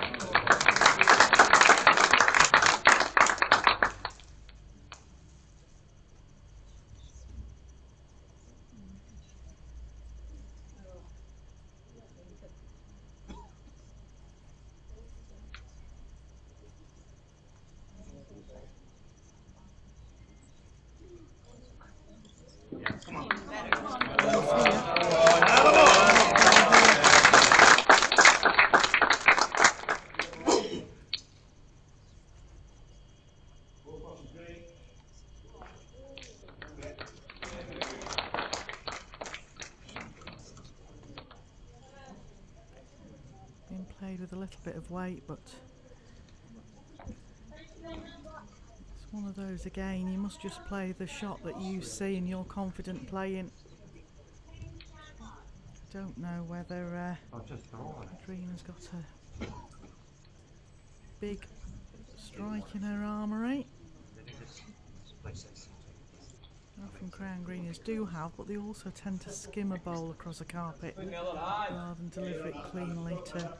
S6: Been played with a little bit of weight, but it's one of those again, you must just play the shot that you see and you're confident playing. I don't know whether Adrina's got a big strike in her armoury. Often crown greeners do have, but they also tend to skim a bowl across a carpet rather than deliver it cleanly to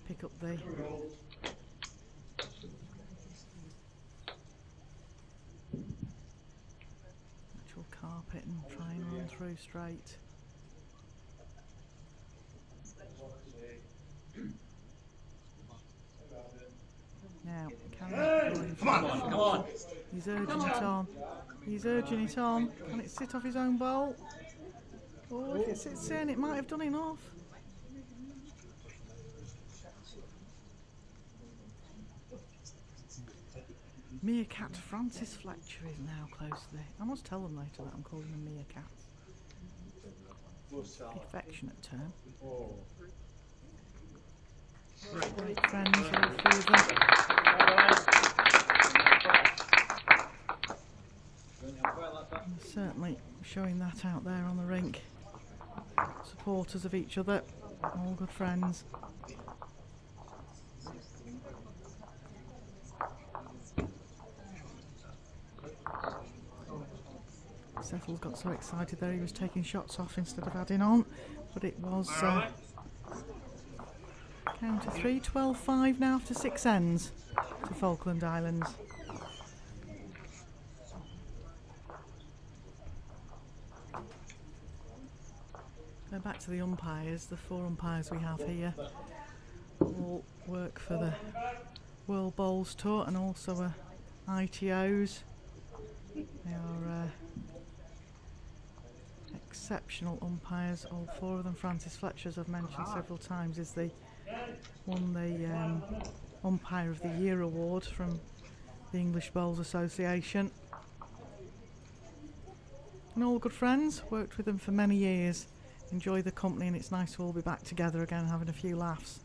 S6: pick up the actual carpet and try and run through straight. Now, come on. He's urging it on. He's urging it on. Can it sit off his own bowl? Oh, if it sits in, it might have done enough. Meerkat Francis Fletcher is now close to the... I must tell them later that I'm calling them meerkats. Affectionate term. Great friends, all three of them. And certainly showing that out there on the rink. Supporters of each other, all good friends. Cecil's got so excited there he was taking shots off instead of adding on, but it was count to 3, 12-5 now after 6 ends to Falkland Islands. Go back to the umpires, the 4 umpires we have here all work for the World Bowls Tour and also ITOs. They are exceptional umpires, all 4 of them. Francis Fletcher, as I've mentioned several times, is won the Umpire of the Year award from the English Bowls Association. And all good friends, worked with them for many years. Enjoy the company, and it's nice to all be back together again, having a few laughs.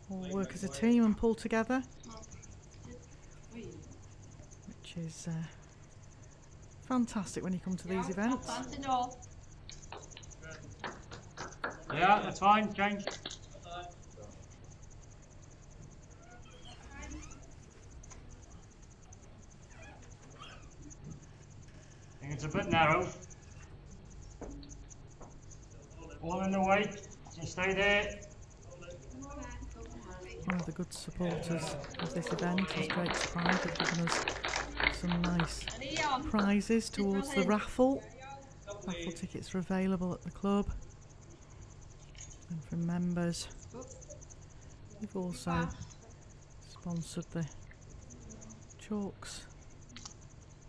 S6: All work as a team and pull together, which is fantastic when you come to these events.
S8: Yeah, that's fine, change. I think it's a bit narrow. All in the weight, just stay there.
S6: One of the good supporters of this event is Great Pride. They've given us some nice prizes towards the raffle. Raffle tickets are available at the club. And for members, we've also sponsored the chalks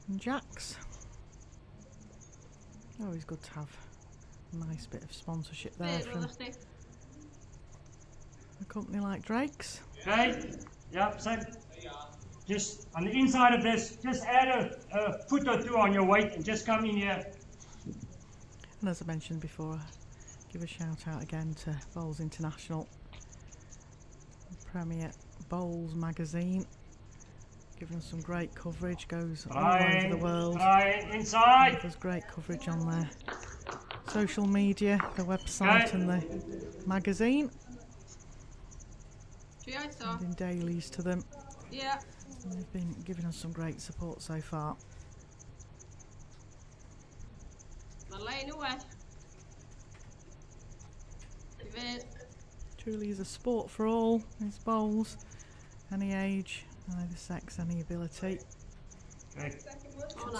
S6: and jacks. Always good to have a nice bit of sponsorship there from a company like Drake's.
S8: Okay, yeah, same. Just on the inside of this, just add a foot or 2 on your weight and just come in here.
S6: And as I mentioned before, give a shout out again to Bowls International, Premier Bowls magazine, giving us some great coverage, goes all over the world.
S8: Inside.
S6: There's great coverage on their social media, the website and the magazine. Sending dailies to them.
S3: Yeah.
S6: And they've been giving us some great support so far. Truly is a sport for all. It's bowls, any age, either sex, any ability.
S8: Okay.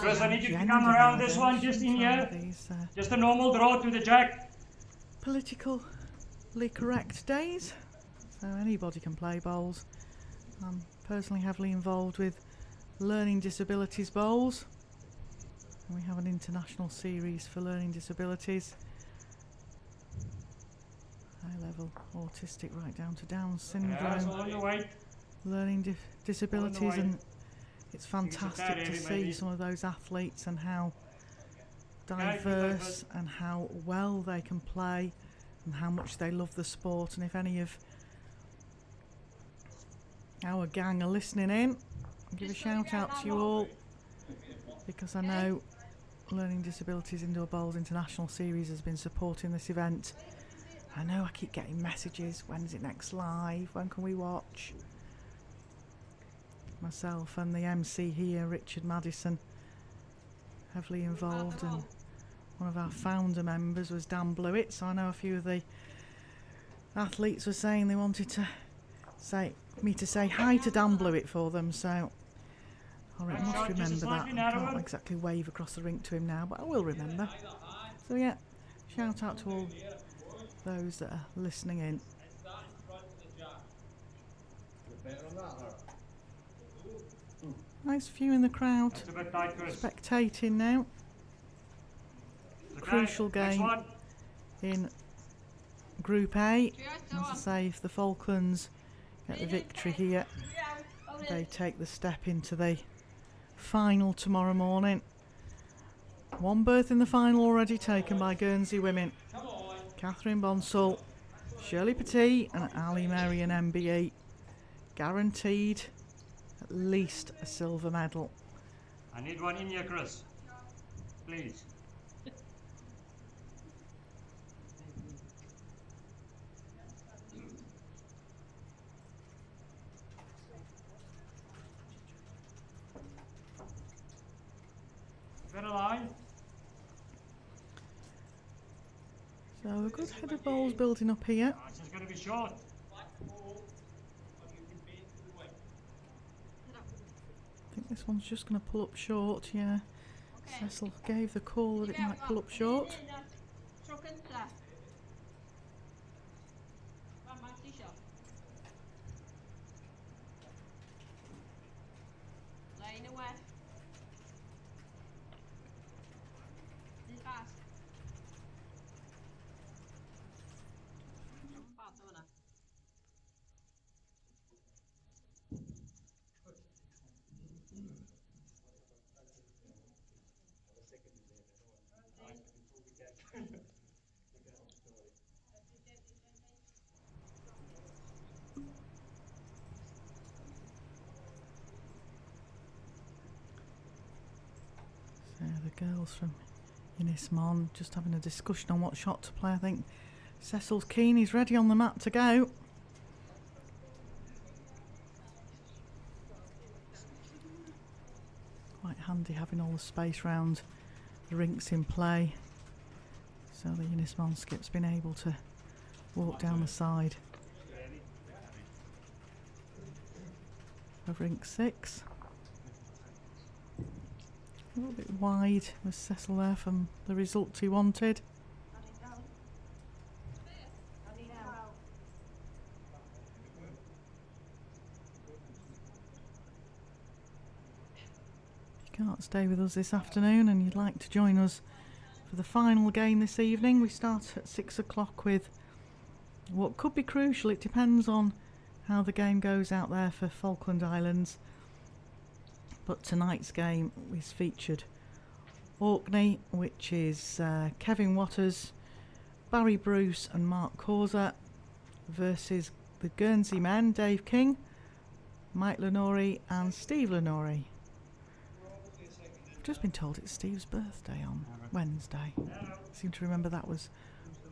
S8: First, I need you to come around this one, just in here. Just a normal draw to the jack.
S6: Politically correct days, so anybody can play bowls. I'm personally heavily involved with learning disabilities bowls. And we have an international series for learning disabilities. High level autistic right down to Down syndrome. Learning disabilities, and it's fantastic to see some of those athletes and how diverse and how well they can play and how much they love the sport. And if any of our gang are listening in, I'll give a shout out to you all, because I know Learning Disabilities Indoor Bowls International Series has been supporting this event. I know I keep getting messages, when's it next live, when can we watch? Myself and the MC here, Richard Madison, heavily involved, and one of our founder members was Dan Blewett, so I know a few of the athletes were saying they wanted to say hi to Dan Blewett for them, so I must remember that. I can't exactly wave across the rink to him now, but I will remember. So yeah, shout out to all those that are listening in.
S5: Better on that, or?
S6: Nice view in the crowd.
S8: That's a bit tight, Chris.
S6: Spectating now.
S8: Okay,
S6: Crucial
S8: next
S6: game
S8: one.
S6: in Group A.
S3: Cheers,
S6: As I
S3: on.
S6: say, if the Falklands get the victory here, they take the step into the final tomorrow morning. One berth in the final already taken by Guernsey women. Catherine Bonsall, Shirley Petit and Ali Mary and MBE. Guaranteed at least a silver medal.
S8: I need one in here, Chris. Please. Got a line?
S6: So a good headed bowl's building up here.
S8: Oh, it's just going to be short.
S6: I think this one's just going to pull up short, yeah. Cecil gave the call that it might pull up short. So the girls from Ynys Mons just having a discussion on what shot to play. I think Cecil's keen, he's ready on the mat to go. Quite handy having all the space round the rinks in play. So the Ynys Mons skip's been able to walk down the side of rink 6. A little bit wide was Cecil there from the result he wanted. If you can't stay with us this afternoon and you'd like to join us for the final game this evening, we start at 6 o'clock with what could be crucial. It depends on how the game goes out there for Falkland Islands. But tonight's game is featured Orkney, which is Kevin Waters, Barry Bruce and Mark Causer, versus the Guernsey men, Dave King, Mike Lenori and Steve Lenori. I've just been told it's Steve's birthday on Wednesday. I seem to remember that was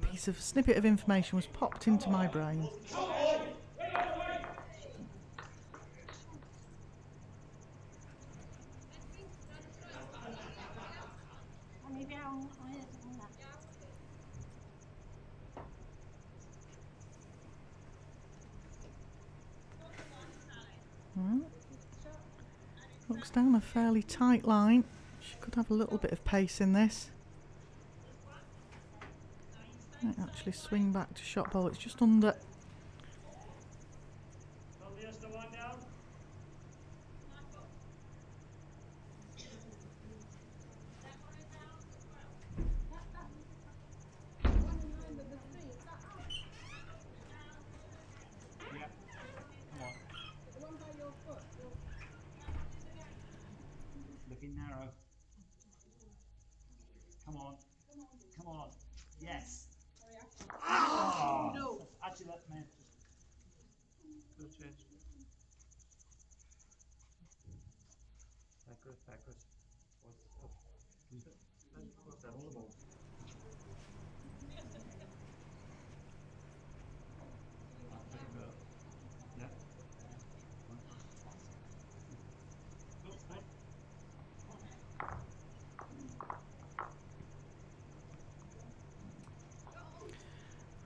S6: a piece of snippet of information was popped into my brain. Well, looks down a fairly tight line. She could have a little bit of pace in this. Might actually swing back to shot ball. It's just under.
S8: Looking narrow. Come on. Come on. Yes. Oh! No. Actually, that meant just. Backwards, backwards. What's that on the ball? Yeah.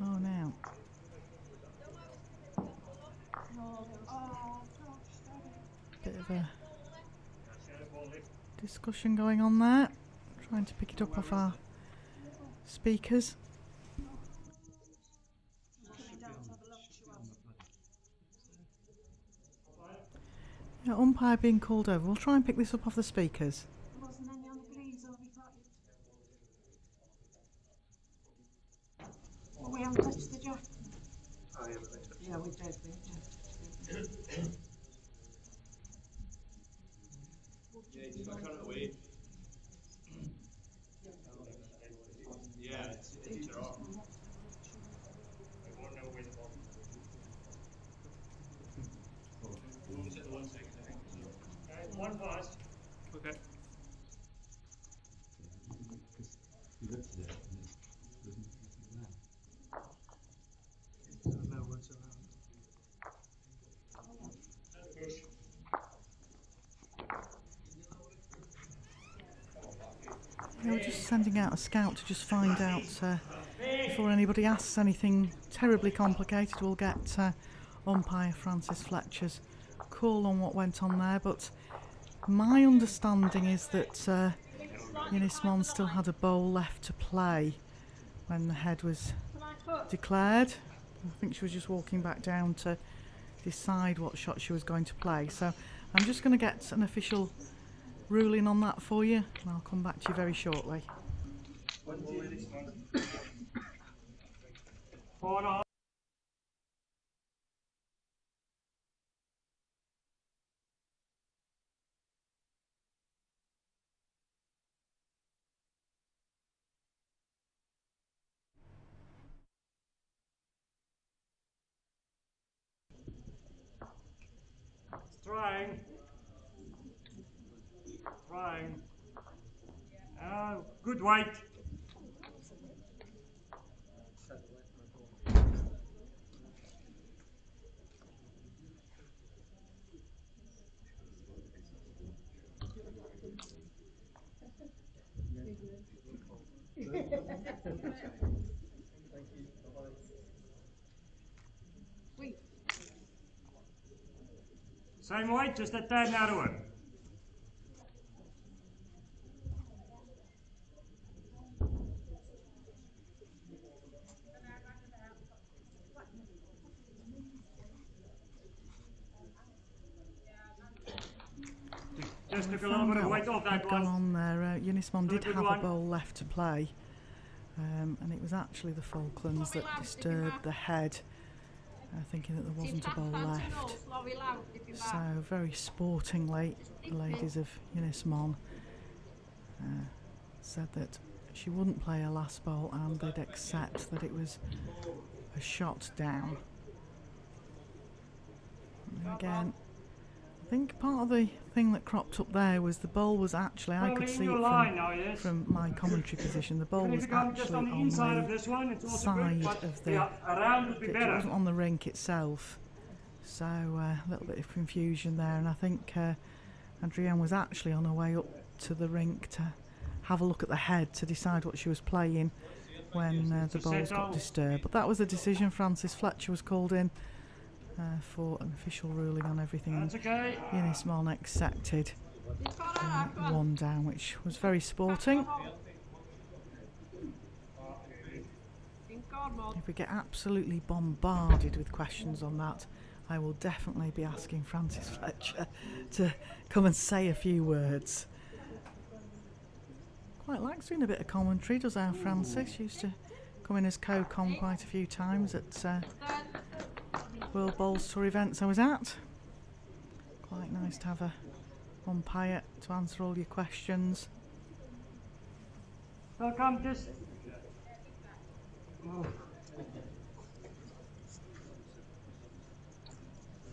S6: Oh, now. Bit of a discussion going on there. Trying to pick it up off our speakers. umpire being called over. We'll try and pick this up off the speakers.
S4: There wasn't any on the green, so we got it. Oh, we haven't touched the jack.
S7: Oh, yeah, but they-
S4: Yeah, we did.
S1: Yeah, just turn it away. Yeah, it's wrong.
S8: One pass.
S1: Okay.
S7: No one's around.
S6: They were just sending out a scout to just find out before anybody asks anything terribly complicated. We'll get umpire Francis Fletcher's call on what went on there, but my understanding is that Ynys Mons still had a bowl left to play when the head was declared. I think she was just walking back down to decide what shot she was going to play. So I'm just going to get an official ruling on that for you, and I'll come back to you very shortly.
S8: Trying. Good weight. Same weight, just a tad narrower. Just took a little bit of weight off that
S6: Gone
S8: one.
S6: on there. Ynys Mons did
S8: Good
S6: have
S8: one.
S6: a bowl left to play, and it was actually the Falklands that disturbed the head, thinking that there wasn't a bowl left. So very sportingly, the ladies of Ynys Mons said that she wouldn't play her last bowl and they'd accept that it was a shot down. And again, I think part of the thing that cropped up there was the bowl was actually, I could see it from my commentary position, the bowl was actually on the side of the pitch. It wasn't on the rink itself. So a little bit of confusion there, and I think Adrienne was actually on her way up to the rink to have a look at the head to decide what she was playing when the bowls got disturbed. But that was the decision. Francis Fletcher was called in for an official ruling on everything.
S8: Okay.
S6: Ynys Mons accepted one down, which was very sporting. If we get absolutely bombarded with questions on that, I will definitely be asking Francis Fletcher to come and say a few words. Quite likes doing a bit of commentary, does our Francis? Used to come in as co-com quite a few times at World Bowls Tour events I was at. Quite nice to have a umpire to answer all your questions.
S8: Welcome, just.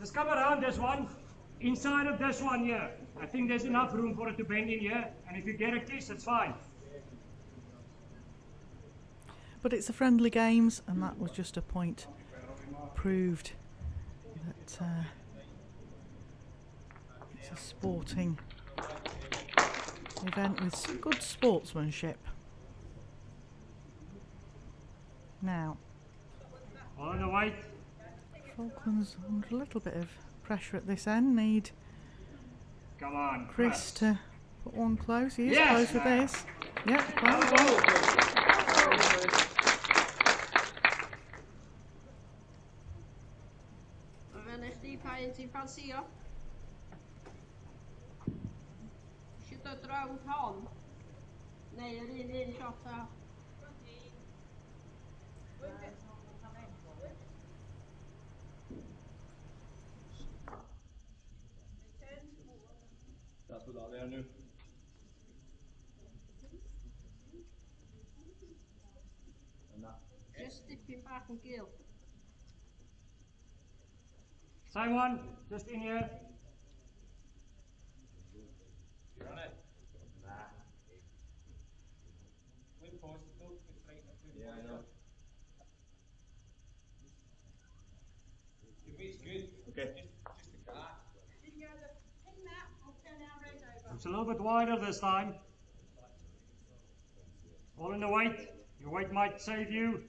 S8: Just come around this one, inside of this one here. I think there's enough room for it to bend in here, and if you get a kiss, it's fine.
S6: But it's a friendly games, and that was just a point proved that it's a sporting event with some good sportsmanship. Now,
S8: On the white.
S6: Falkland's under a little bit of pressure at this end. Need
S8: Come on,
S6: Chris to put one close. He is
S8: Yes.
S6: close with this. Yep, well done.
S3: round on. Nej, det är en shot här.
S5: That's what that there nu. And that.
S3: Just dipping back and gill.
S8: Same one, just in here.
S5: You on it? Nah. Wait pause, don't get frightened. Yeah, I know. It's good. Okay. Just the car.
S4: Did you ever pin that or turn our road over?
S8: It's a little bit wider this time. All in the weight. Your weight might save you.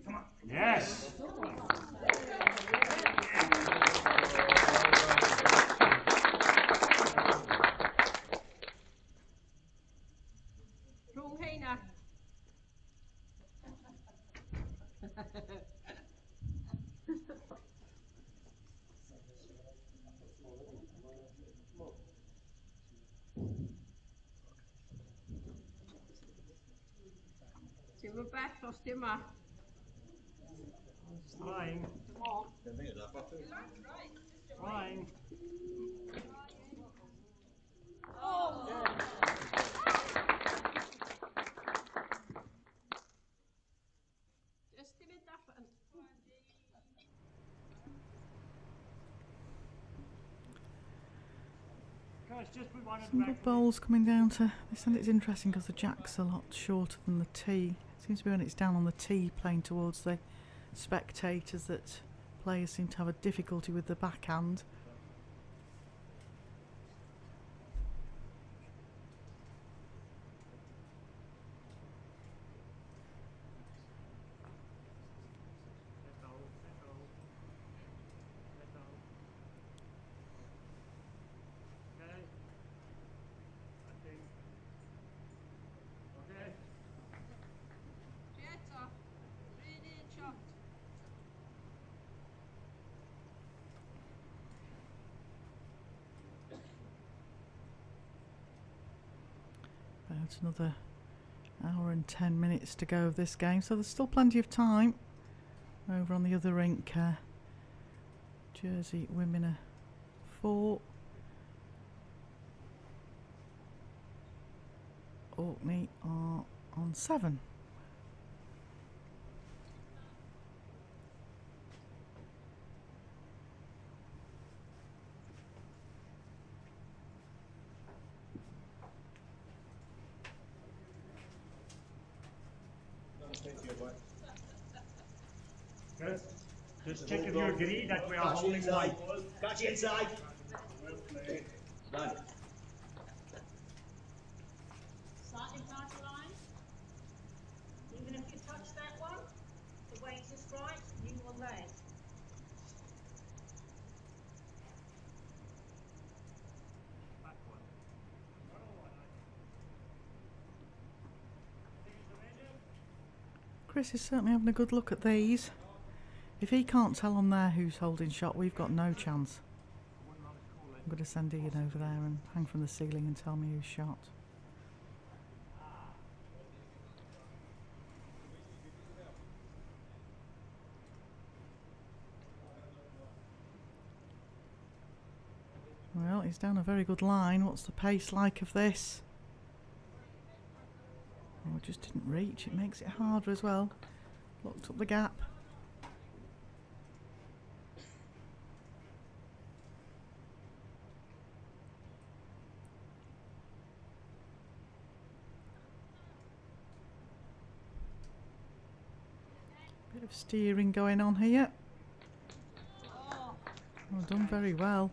S8: Come on. Yes.
S3: Rung hejna. Timmer back och stimma.
S8: Trying. Trying.
S3: Just a bit different.
S8: Guys, just put one at the
S6: Some
S8: back.
S6: good bowls coming down to this, and it's interesting because the jack's a lot shorter than the tee. It seems to be when it's down on the tee playing towards the spectators that players seem to have a difficulty with the backhand.
S3: Jetta. Really shot.
S6: About another hour and 10 minutes to go of this game, so there's still plenty of time. Over on the other rink, Jersey women are 4. Orkney are on 7.
S8: Good. Just check if you agree that we are holding
S5: inside. Catch you inside. Done.
S4: Slightly past the line. Even if you touch that one, the weight is right, you will lay.
S6: Chris is certainly having a good look at these. If he can't tell on there who's holding shot, we've got no chance. I'm going to send Ian over there and hang from the ceiling and tell me who's shot. Well, he's down a very good line. What's the pace like of this? Oh, it just didn't reach. It makes it harder as well. Locked up the gap. Bit of steering going on here. Well done, very well.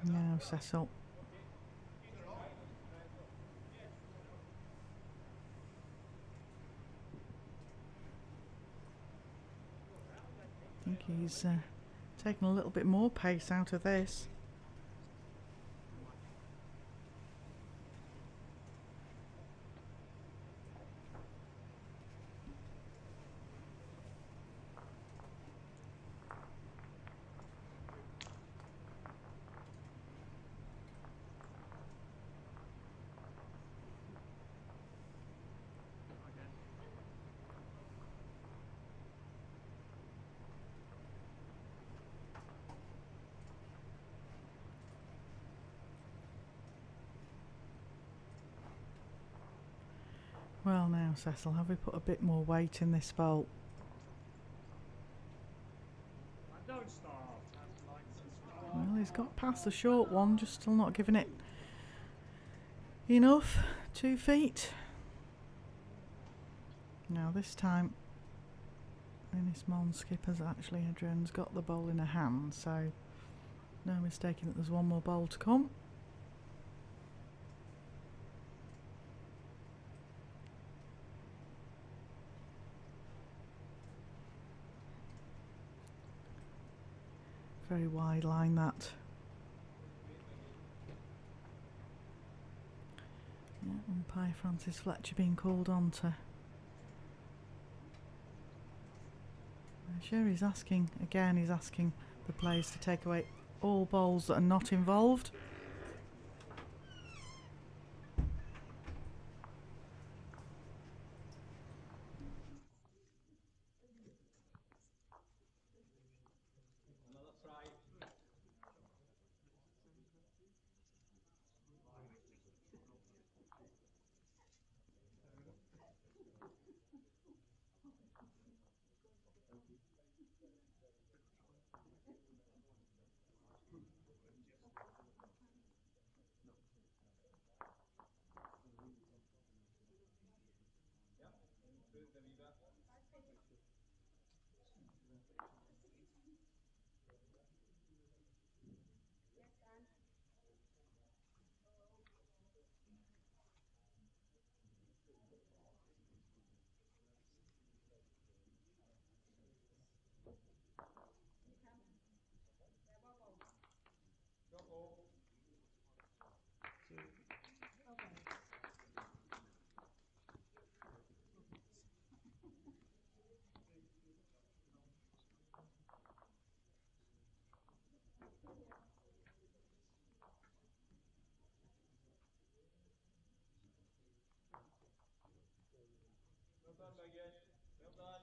S6: Now Cecil. I think he's taken a little bit more pace out of this. Well now, Cecil, have we put a bit more weight in this bolt?
S8: Don't stop.
S6: Well, he's got past the short one, just still not giving it enough. 2 feet. Now this time, Ynys Mons skipper's actually Adrian's got the bowl in her hand, so no mistaking that there's one more bowl to come. Very wide line that. Yeah, umpire Francis Fletcher being called on to. I'm sure he's asking, again he's asking the players to take away all bowls that are not involved.
S1: Another try. Well done, Megan. Well done.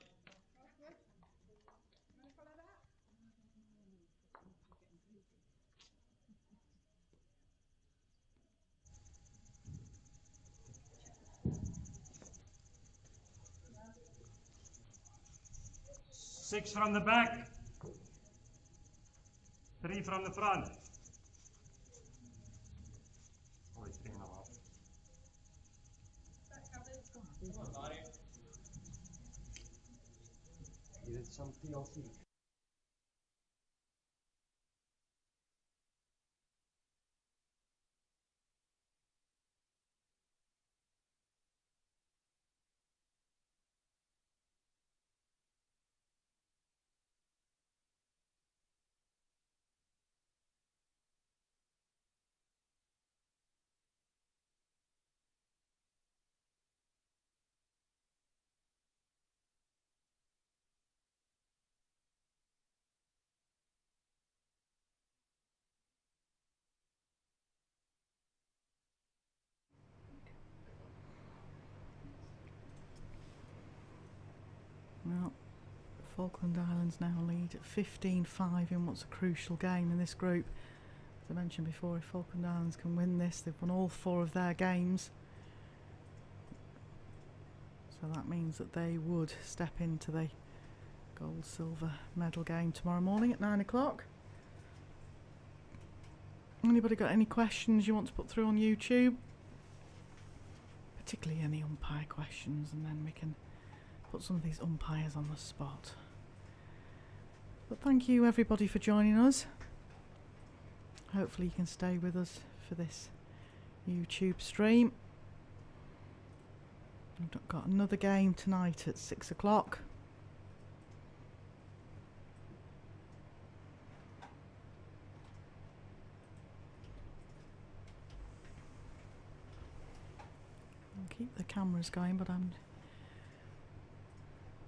S8: Six from the back. 3 from the front.
S5: Only 3.5.
S1: Come on, Barry.
S5: You did some TLC.
S6: Well, Falkland Islands now lead at 15-5 in what's a crucial game in this group. As I mentioned before, if Falkland Islands can win this, they've won all 4 of their games. So that means that they would step into the gold-silver medal game tomorrow morning at 9 o'clock. Anybody got any questions you want to put through on YouTube? Particularly any umpire questions, and then we can put some of these umpires on the spot. But thank you everybody for joining us. Hopefully you can stay with us for this YouTube stream. We've got another game tonight at 6 o'clock. I'll keep the cameras going, but I'm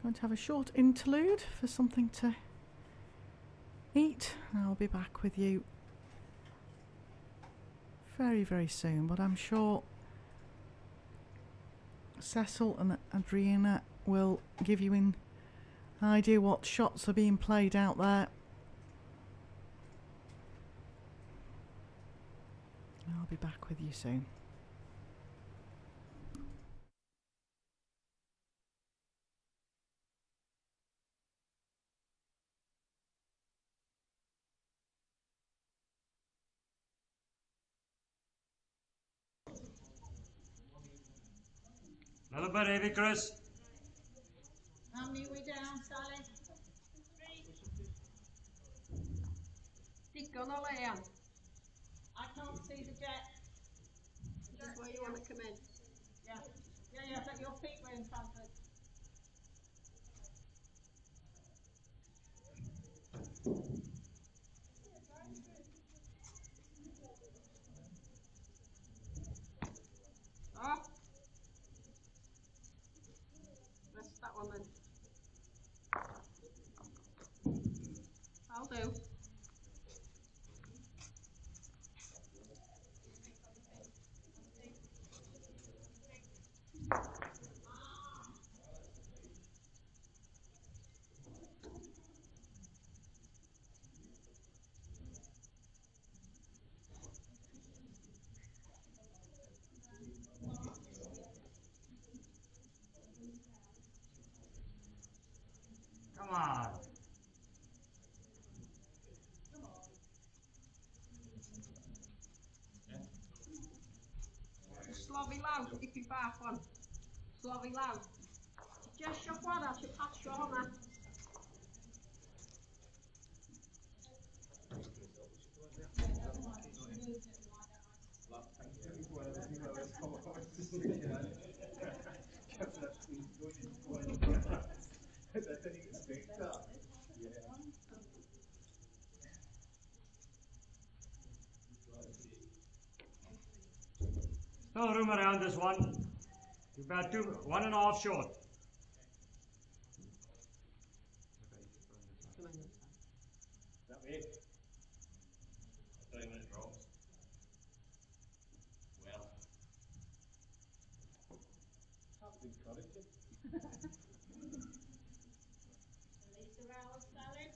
S6: going to have a short interlude for something to eat. I'll be back with you very, very soon, but I'm sure Cecil and Adriana will give you an idea what shots are being played out there. I'll be back with you soon.
S8: Little bit heavy, Chris.
S4: How many are we down, Sally?
S3: Digon o leia.
S4: I can't see the jet.
S3: This is where you want to come in.
S4: Yeah. Yeah, but your feet were in front of it.
S3: Oh. Rest that one then. I'll do.
S8: Come on.
S3: Slofi lawr, dipyn bach wan. Slofi lawr. Just siop wara, ti pasio hwnna.
S8: Still room around this one. You're about 1.5 short.
S1: That way. 30-minute drops. Well. That's encouraging.
S4: Release the hours, Sally.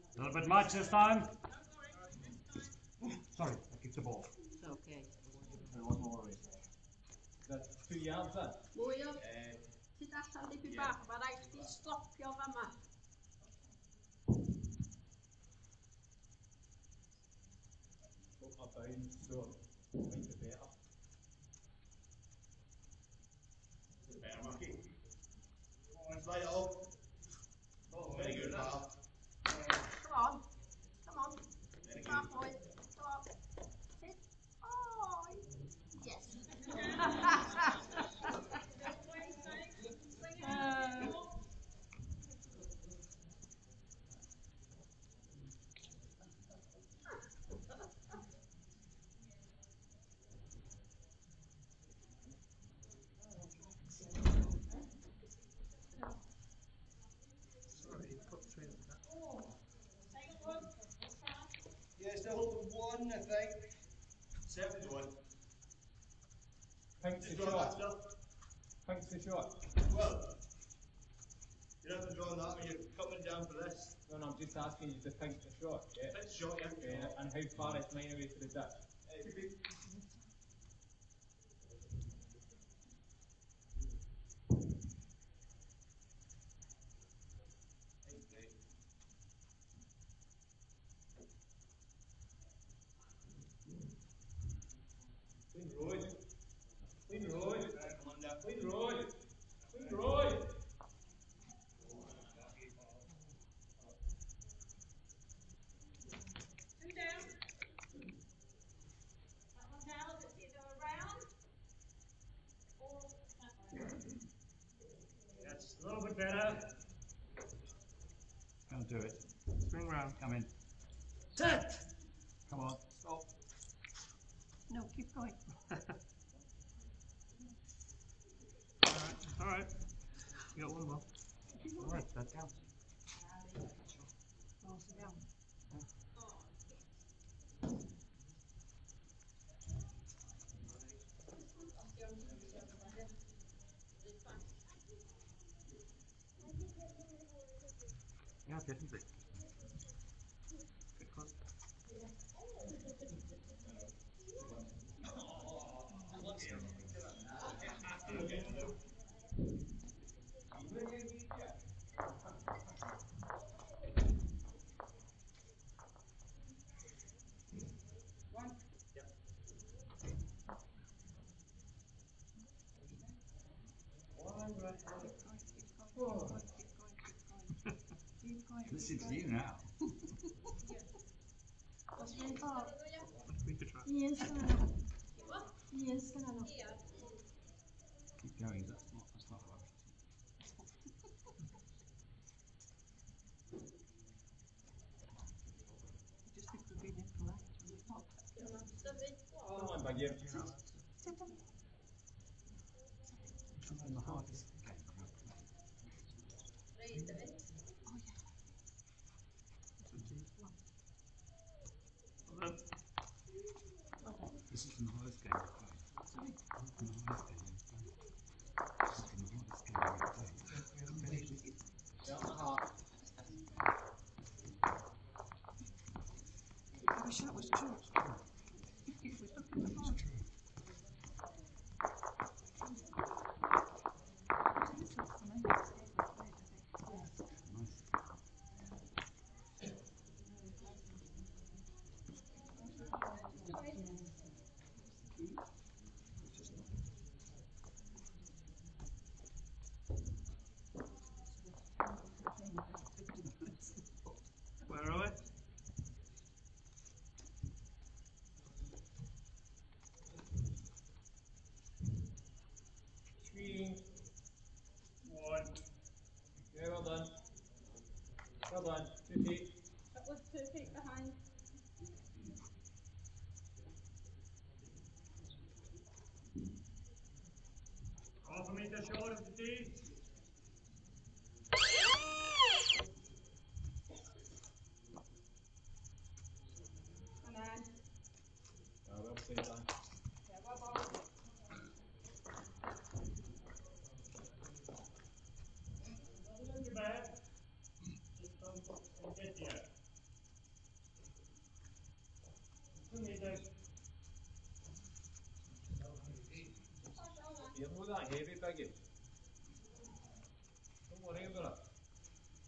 S8: A little bit much this time. Sorry, I kicked the ball.
S3: It's okay.
S1: One more race. That's 2 yards then?
S3: Mwy o. Ti allan dipyn bach, mae rhaid ti stopio fama.
S1: Put my bound, so might be better.
S5: Better, Marky. Come on, slide it up. Oh, very good, pal.
S3: Come on. Come on. Come on, boy. Come on. Hit. Oh, yes.
S5: Yeah, still holding 1, I think. 7-1.
S1: Thanks
S5: Just
S1: for
S5: draw that
S1: shot.
S5: still.
S1: Thanks for shot.
S5: Well, you don't have to draw that when you're coming down for this.
S1: No, I'm just asking you to think the shot, yeah?
S5: It's short, yeah.
S1: Okay, and how far is mine away to the ditch?
S5: Clean road. Clean road. Come on down. Clean road. Clean road.
S4: Two down. That one down, it's either around or that way.
S8: That's a little bit better. I'll do it. Swing round, come in. Set! Come on, stop.
S3: No, keep going.
S8: All right. You got one more. All right, that counts. Yeah, definitely. Good call.
S5: Listen to you now. Keep going, that's not right. Oh, my God. I'm the hardest game I've played. This is the hardest game I've played. Sorry? This is the hardest game I've played. This is the hardest game I've played. Down the heart. I wish that was true. It was looking at the heart.
S8: Where are we? 3, 1.
S1: Yeah, well done. Well done. 2 feet.
S4: That was 2 feet behind.
S8: Half a meter short of the tee.
S4: And then,
S1: Oh, well played, Dan.
S4: yeah, well done.
S8: Look at that. Just don't get here. 2 meters.
S1: You're not that heavy, Biggie. Don't worry about it.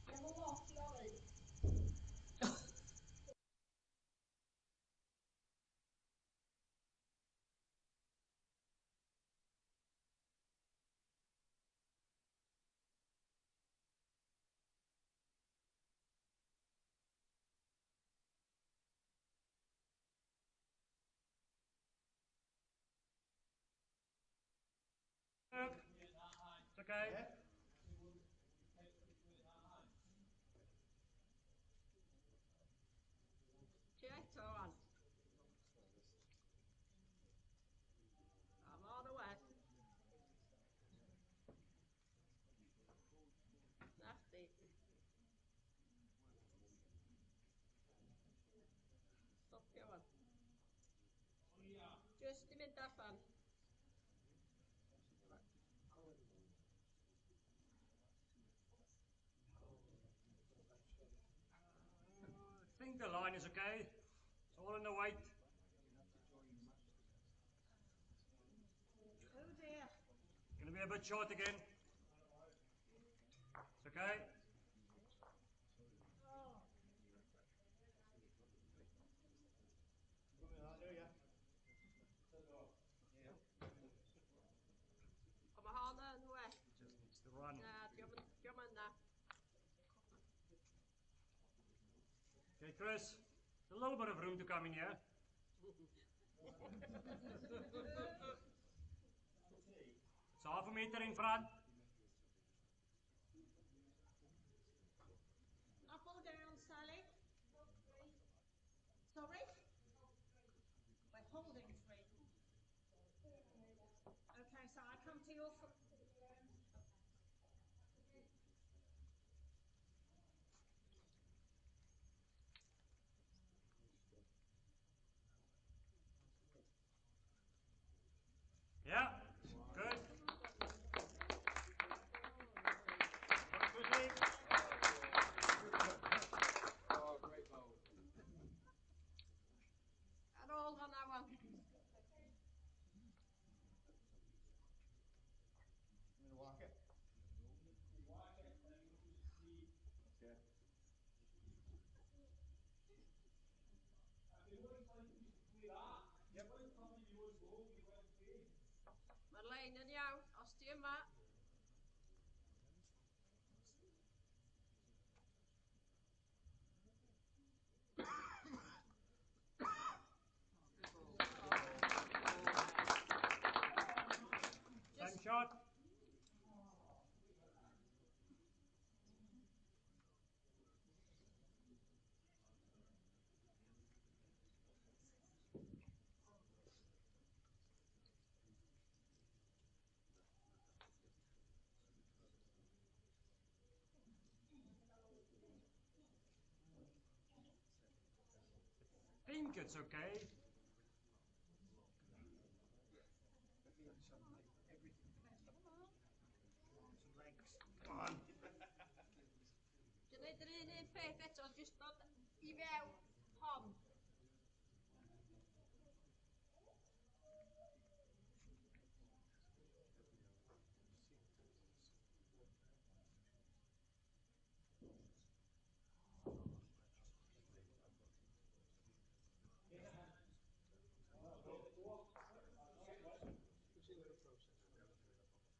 S3: You have a lock, Lolly.
S8: Look. It's okay.
S3: Jet on. I'm on the west. Nasty. Stop going. Just i mynd allan.
S8: I think the line is okay. It's all in the weight.
S4: Oh dear.
S8: Gonna be a bit short again. It's okay.
S4: Oh.
S3: Kom maar handen weg.
S8: Just needs to run.
S3: Ja, jammer na.
S8: Okay, Chris. There's a little bit of room to come in here. It's half a meter in front.
S4: Up or down, Sally? Sorry? We're holding 3. Okay, so I come to your foot.
S8: Yeah, good. Quickly.
S1: Oh, great ball.
S3: En all van that one.
S8: think it's okay.
S5: Some legs. Come on.
S3: Dwi'n neud yr un peth eto, jyst dod I fewn hon.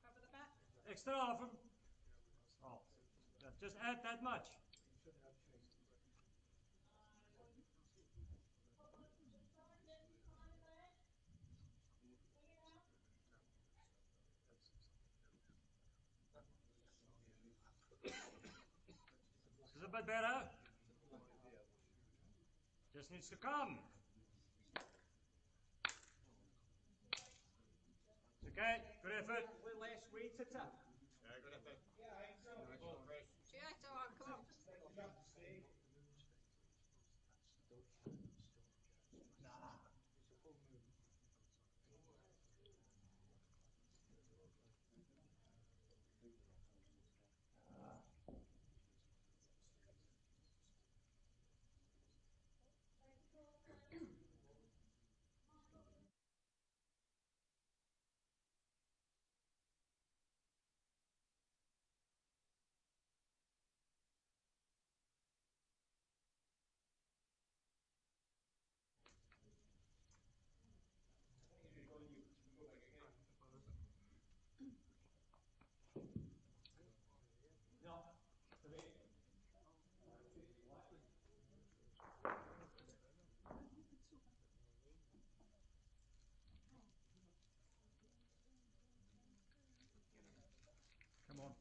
S4: Cover the back.
S8: Extra often. Oh, yeah, just add that much. This is a bit better. Just needs to come. It's okay. Good effort.
S1: A little less weight at it.
S5: Yeah, good effort.
S3: See eto on, come on.
S1: No.
S8: Come on.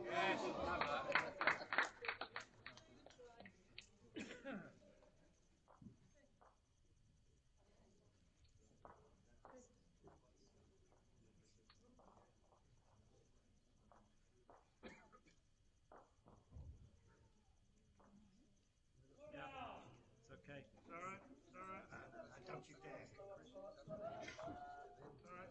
S1: Yes, have that.
S8: Yeah, it's okay. It's all right. It's all right.
S5: Don't you dare.
S8: It's all right.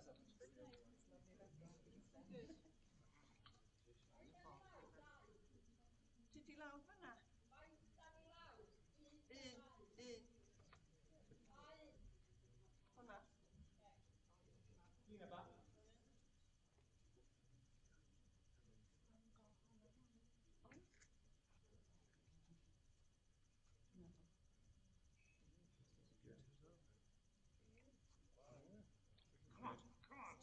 S4: Did you lawr fan'na? Un. Hwna.
S1: Una back.
S5: Come on, come on.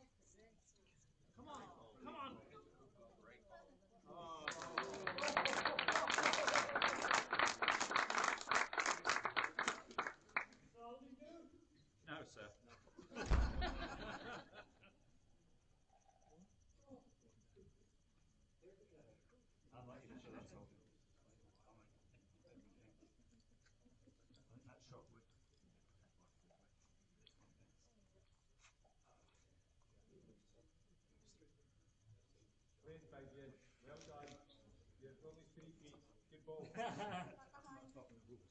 S5: Come on, come on.
S1: No, sir.
S5: I'm not even sure that's all. That shot would.
S1: Great, Fabian. Well done. You're only 3 feet. Good ball.
S5: That's not the rules.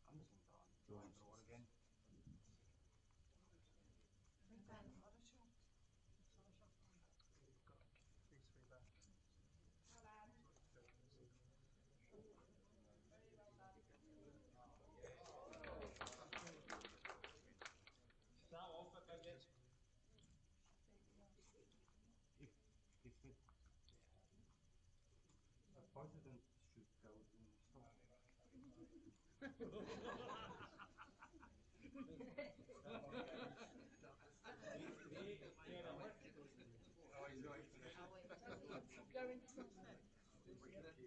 S5: I'm just going to throw it again.
S1: Start off it, Fabian.
S5: If it, both of them should go in the stop. Oh, he's right.
S4: Going to something. Looking again.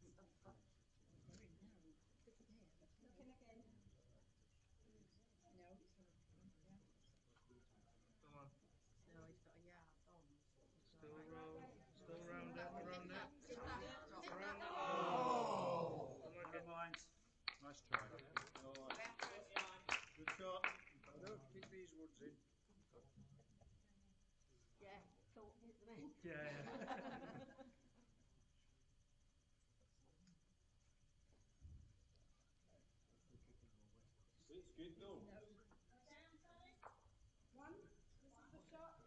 S4: No, it's not.
S2: Nice try.
S5: Good shot.
S2: Don't keep these woods in.
S3: Yeah, so hit them in.
S8: Yeah.
S1: It's good though.
S4: One, this is the shot.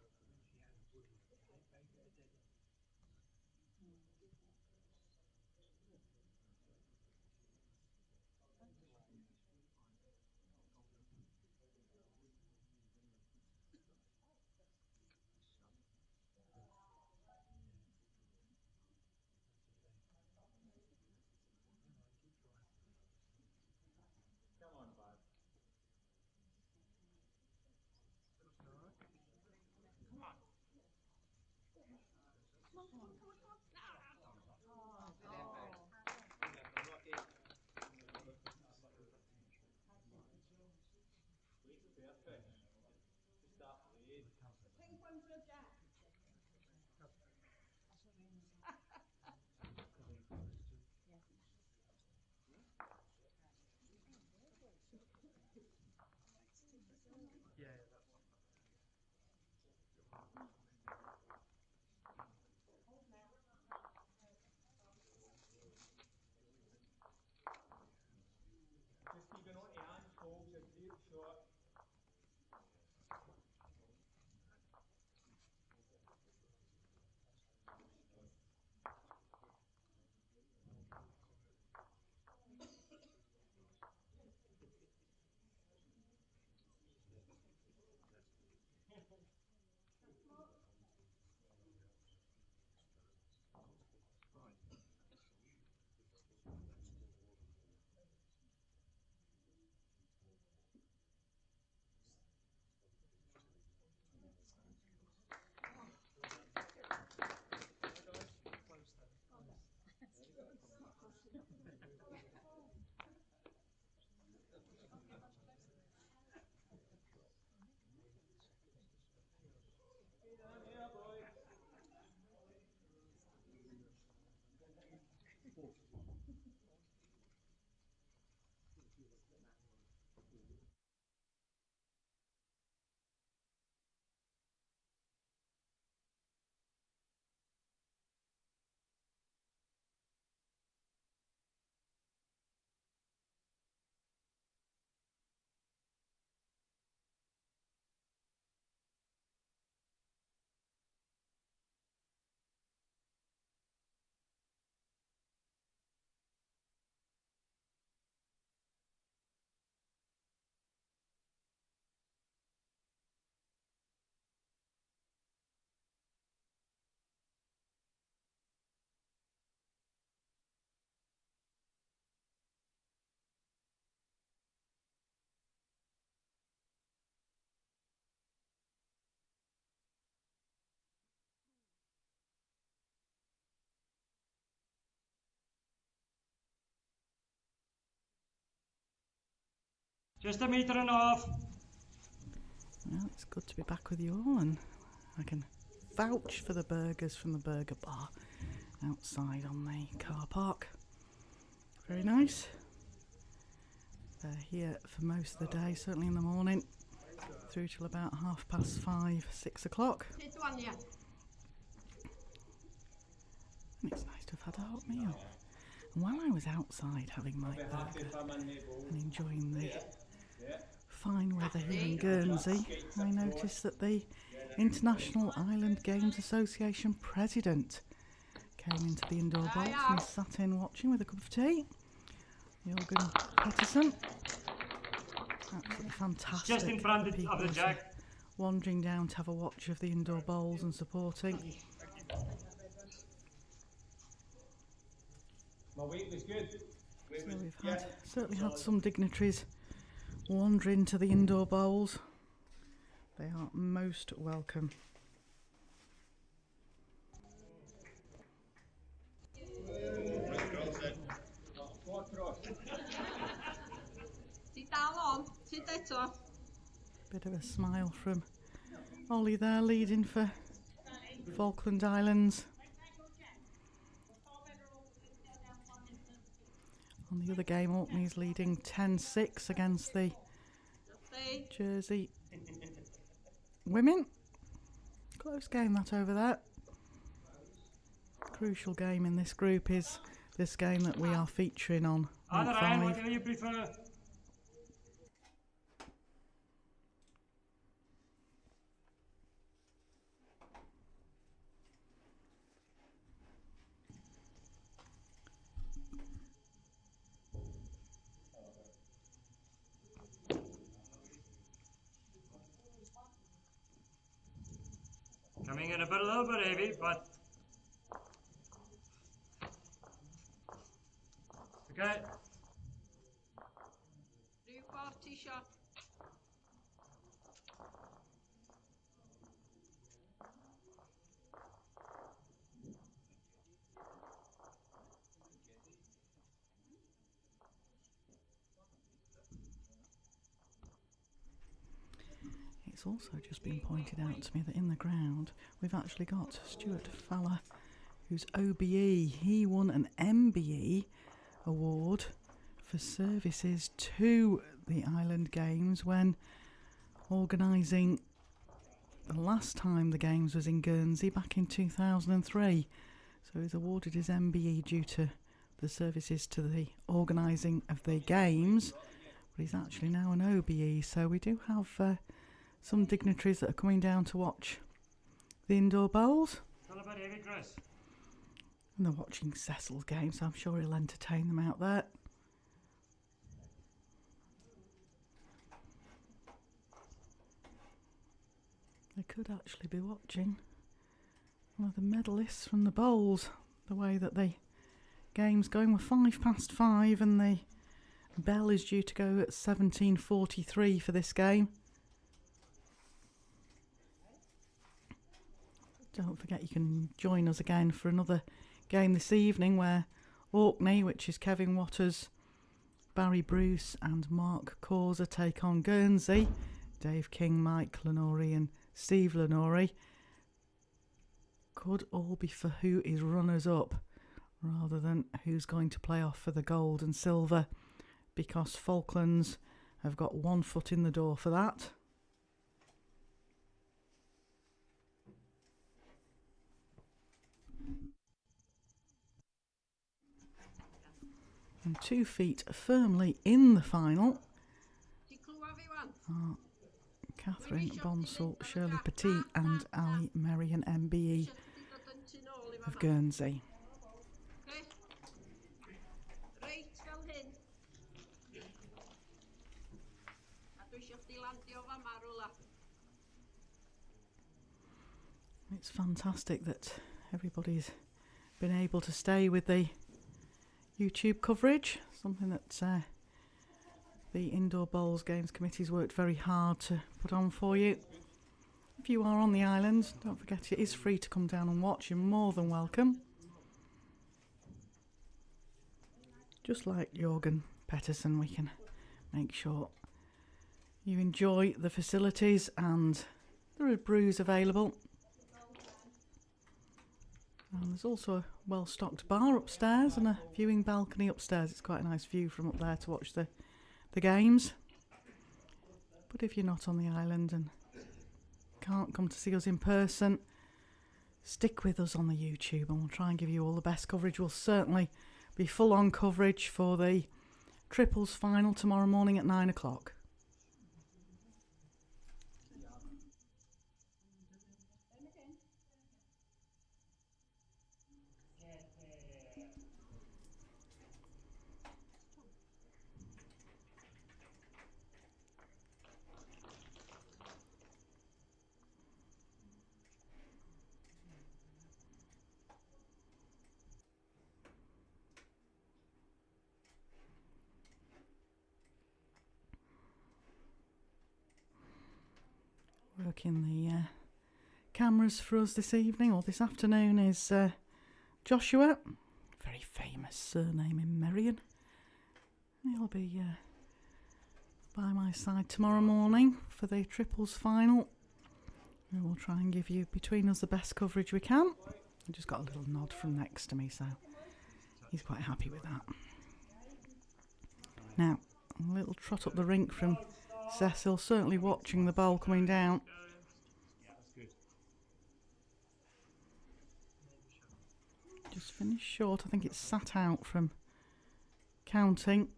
S5: Come on, bud. Come on.
S1: Perfect. Just after the 8.
S4: The pink one's your jack.
S8: Yeah,
S5: Just keeping on your hands, folks. A great shot. Yeah, boy.
S8: just a metre and a half.
S6: Well, it's good to be back with you all, and I can vouch for the burgers from the burger bar outside on the car park. Very nice. They're here for most of the day, certainly in the morning, through till about 5:30, 6 o'clock.
S3: Hit one, yeah.
S6: And it's nice to have had a hot meal. And while I was outside having my burger and enjoying the fine weather here in Guernsey, I noticed that the International Island Games Association president came into the indoor box and he sat in watching with a cup of tea. Jürgen Peterson. Absolutely fantastic.
S8: Just in front of the jack.
S6: Wandering down to have a watch of the indoor bowls and supporting.
S5: My weight was good.
S6: So we've certainly had some dignitaries wandering to the indoor bowls. They are most welcome.
S3: Ti dal on, ti eto.
S6: Bit of a smile from Ollie there, leading for Falkland Islands On the other game, Orkney's leading 10-6 against the Jersey women. Close game that over there. Crucial game in this group is this game that we are featuring on.
S8: Other end, what do you prefer? Coming in a little bit heavy, but okay.
S3: Do 40 shot.
S6: It's also just been pointed out to me that in the ground we've actually got Stuart Fowler, who's OBE. He won an MBE award for services to the Island Games when organising the last time the Games was in Guernsey back in 2003. So he's awarded his MBE due to the services to the organising of the Games, but he's actually now an OBE. So we do have some dignitaries that are coming down to watch the indoor bowls.
S8: Tell about heavy, Chris.
S6: And they're watching Cecil's game, so I'm sure he'll entertain them out there. They could actually be watching one of the medalists from the bowls. The way that the game's going, we're 5:05 and the bell is due to go at 17:43 for this game. Don't forget you can join us again for another game this evening where Orkney, which is Kevin Waters, Barry Bruce and Mark Causer, take on Guernsey. Dave King, Mike Lenori and Steve Lenori. Could all be for who is runners-up rather than who's going to play off for the gold and silver, because Falklands have got one foot in the door for that. And 2 feet firmly in the final are Catherine Bonsall, Shirley Petit and Ali Marion MBE of Guernsey. It's fantastic that everybody's been able to stay with the YouTube coverage, something that the Indoor Bowls Games Committee's worked very hard to put on for you. If you are on the island, don't forget it is free to come down and watch. You're more than welcome. Just like Jorgen Pettersson, we can make sure you enjoy the facilities, and there are brews available. And there's also a well-stocked bar upstairs and a viewing balcony upstairs. It's quite a nice view from up there to watch the games. But if you're not on the island and can't come to see us in person, stick with us on the YouTube and we'll try and give you all the best coverage. We'll certainly be full-on coverage for the triples final tomorrow morning at 9 o'clock. Working the cameras for us this evening or this afternoon is Joshua, very famous surname in Merrion. He'll be by my side tomorrow morning for the triples final. We will try and give you, between us, the best coverage we can. I just got a little nod from next to me, so he's quite happy with that. Now, a little trot up the rink from Cecil, certainly watching the bowl coming down.
S5: Yeah, that's good.
S6: Just finished short. I think it's sat out from counting.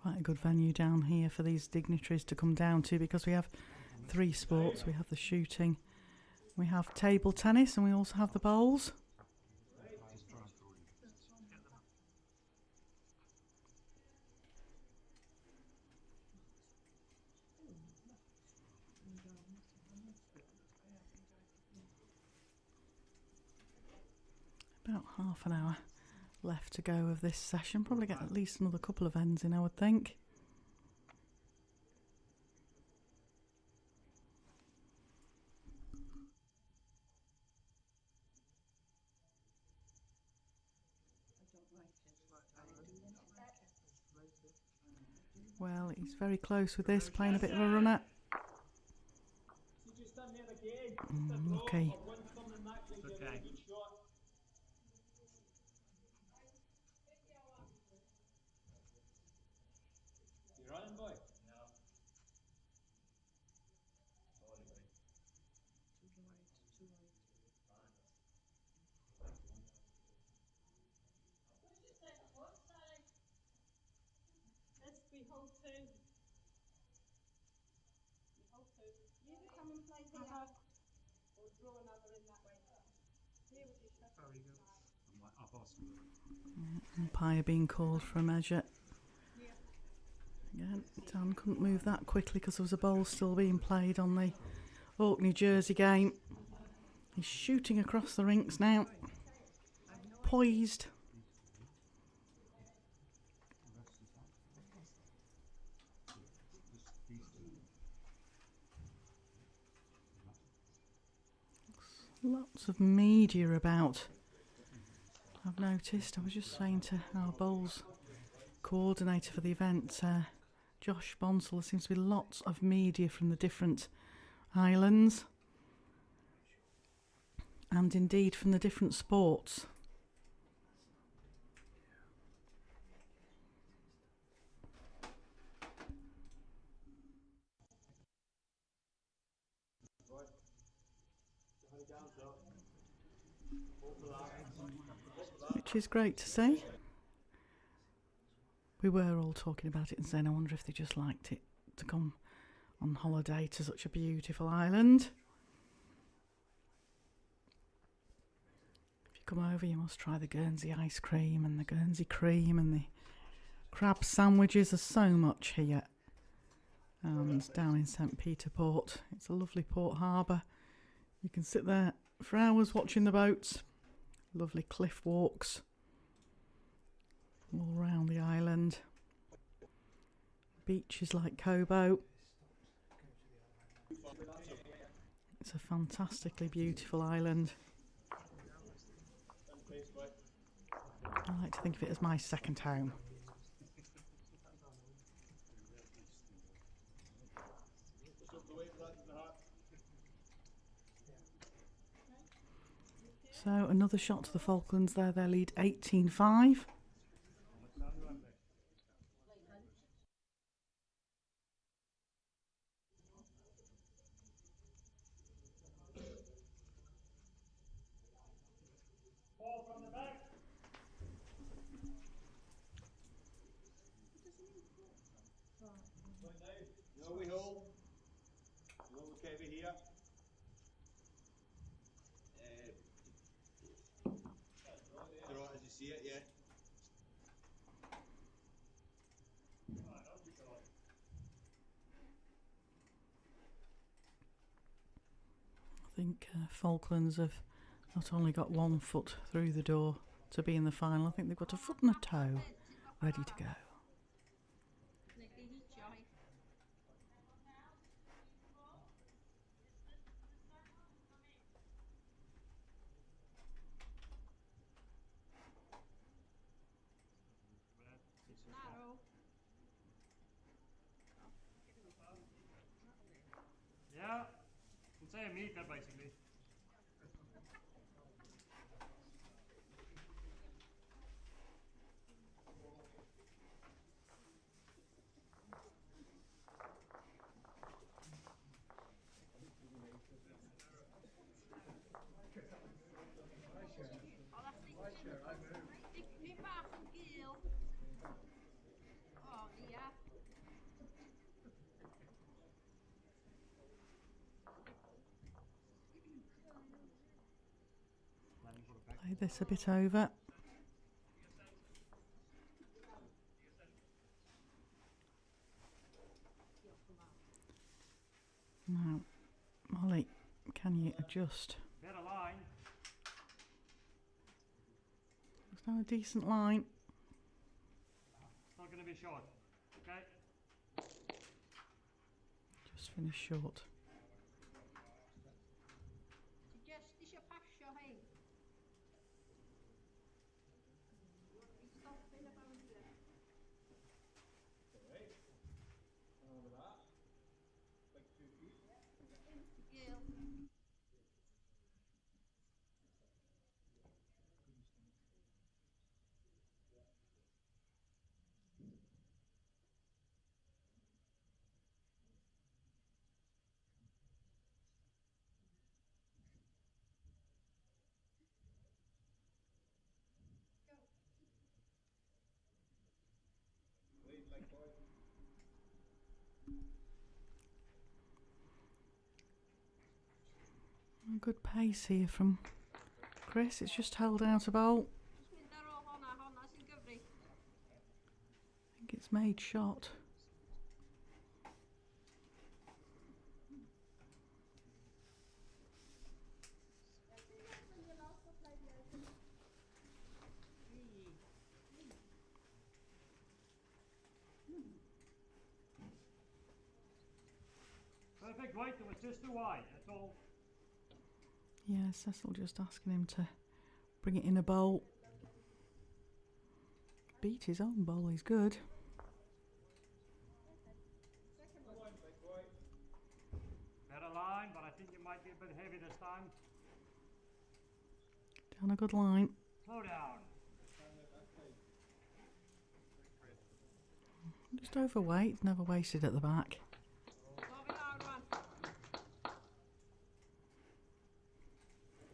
S6: Quite a good venue down here for these dignitaries to come down to, because we have 3 sports. We have the shooting, we have table tennis, and we also have the bowls. About half an hour left to go of this session. Probably get at least another couple of ends in, I would think. Well, he's very close with this, playing a bit of a runner. Okay.
S8: Okay.
S1: You running, boy?
S4: Let's be hold two. Hold two. You can come and play here. Or draw another in that way. Here with your shot.
S2: Very good.
S6: Umpire being called for a measure. Again, Dan couldn't move that quickly because there was a bowl still being played on the Orkney Jersey game. He's shooting across the rinks now. Poised. Lots of media about, I've noticed. I was just saying to our bowls coordinator for the event, Josh Bonsall, there seems to be lots of media from the different islands, and indeed from the different sports. Which is great to see. We were all talking about it and saying, I wonder if they just liked it to come on holiday to such a beautiful island. If you come over, you must try the Guernsey ice cream and the Guernsey cream and the crab sandwiches. There's so much here. And down in St Peter Port, it's a lovely port harbour. You can sit there for hours watching the boats. Lovely cliff walks all around the island. Beaches like Cobo. It's a fantastically beautiful island. I like to think of it as my second home. So another shot to the Falklands there. Their lead 18-5.
S8: Ball from the back.
S5: No, we hold. We hold the Kevy here. Draw it as you see it, yeah.
S6: I think Falklands have not only got 1 foot through the door to be in the final, I think they've got a foot and a toe ready to go.
S8: can say a meter basically.
S3: Dipyn bach yn gul. O, ia.
S6: Play this a bit over. Now, Molly, can you adjust?
S8: Better line.
S6: There's now a decent line.
S8: It's not going to be short. Okay.
S6: Just finished short.
S3: Just isio pasio hein. Stopin y boundary.
S1: Alright. Over that. Like 2 feet.
S3: Gul.
S1: Wait, like boy.
S6: A good pace here from Chris. It's just held out a bolt.
S3: Just mynd ar ôl honna sy'n gyfri.
S6: I think it's made shot.
S8: Perfect weight, it was just too wide, that's all.
S6: Yeah, Cecil just asking him to bring it in a bowl. Beat his own bowl, he's good.
S1: Come on, big boy.
S8: Better line, but I think you might be a bit heavy this time.
S6: Down a good line.
S8: Slow down.
S6: Just overweight, never wasted at the back.
S3: Bob it out one.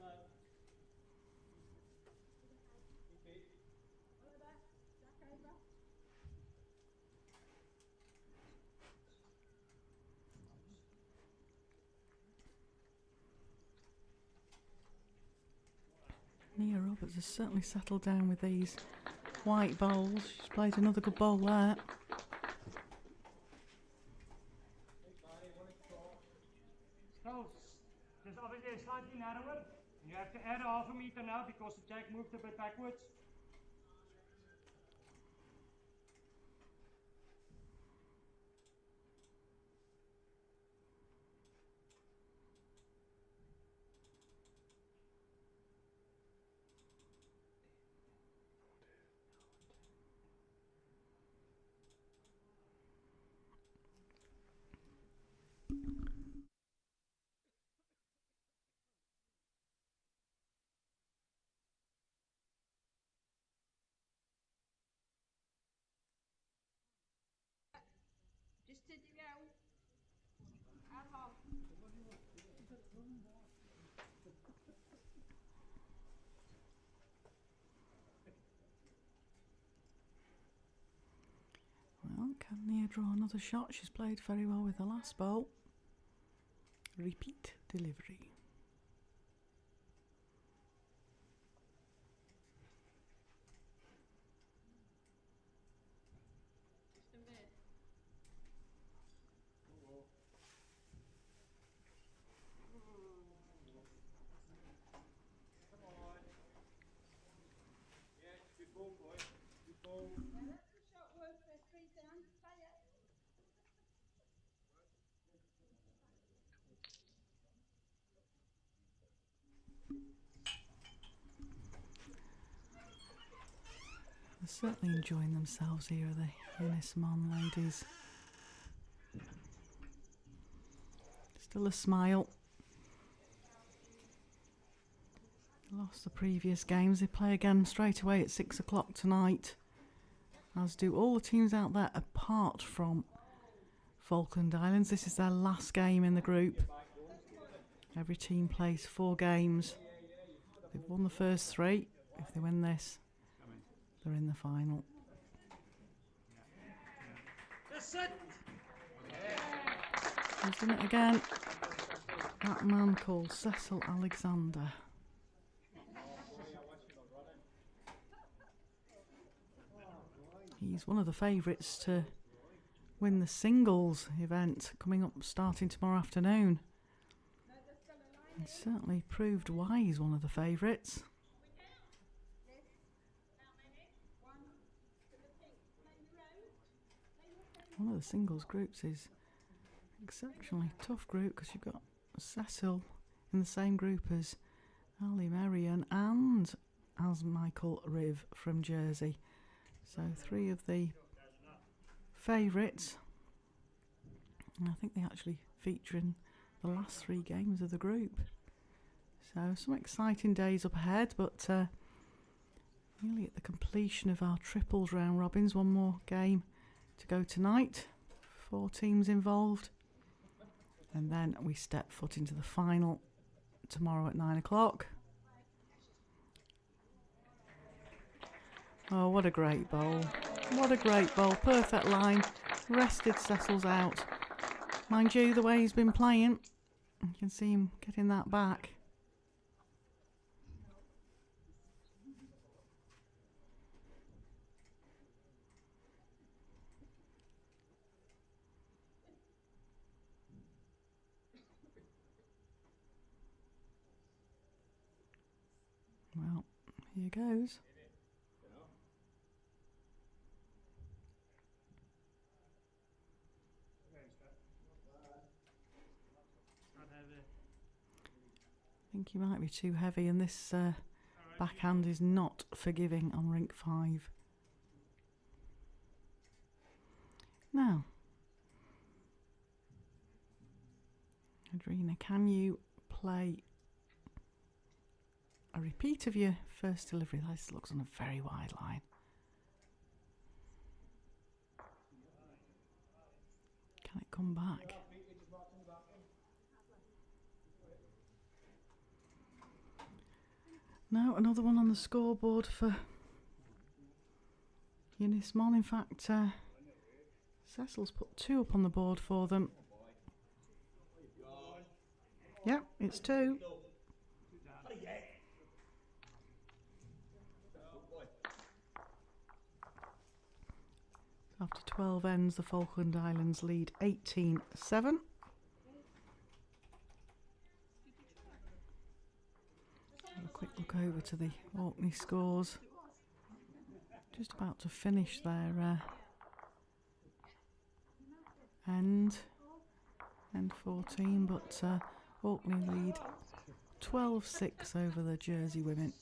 S1: Okay.
S6: Nia Roberts has certainly settled down with these white bowls. She's played another good bowl there.
S8: So, there's obviously slightly narrower. You have to add half a meter now because the jack moved a bit backwards.
S3: Just to do out. Ar hon.
S6: Well, can Nia draw another shot? She's played very well with the last bowl. Repeat delivery.
S3: Just a bit.
S1: Come on. Yeah, good ball, boy. Good ball.
S4: Yeah, that's a shot worth for 3 down. Play it.
S6: They're certainly enjoying themselves here, are the Ynys Mons ladies. Still a smile. lost the previous games. They play again straight away at 6 o'clock tonight, as do all the teams out there apart from Falkland Islands. This is their last game in the group. Every team plays 4 games. They've won the first 3. If they win this, they're in the final. He's done it again. That man called Cecil Alexander. He's one of the favourites to win the singles event coming up starting tomorrow afternoon. He's certainly proved why he's one of the favourites. One of the singles groups is exceptionally tough group because you've got Cecil in the same group as Ali Marion and as Michael Riv from Jersey. So 3 of the favourites. And I think they actually feature in the last 3 games of the group. So some exciting days up ahead, but nearly at the completion of our triples round robins. One more game to go tonight. 4 teams involved. And then we step foot into the final tomorrow at 9 o'clock. Oh, what a great bowl. What a great bowl. Perfect line. Rested Cecil's out. Mind you, the way he's been playing, you can see him getting that back. Well, here goes. I think he might be too heavy, and this backhand is not forgiving on rink 5. Now, Adrina, can you play a repeat of your first delivery? This looks on a very wide line. Can it come back? No, another one on the scoreboard for Ynys Mons. In fact, Cecil's put 2 up on the board for them. Yep, it's 2. After 12 ends, the Falkland Islands lead 18-7. A quick look over to the Orkney scores. Just about to finish their end 14, but Orkney lead 12-6 over the Jersey women.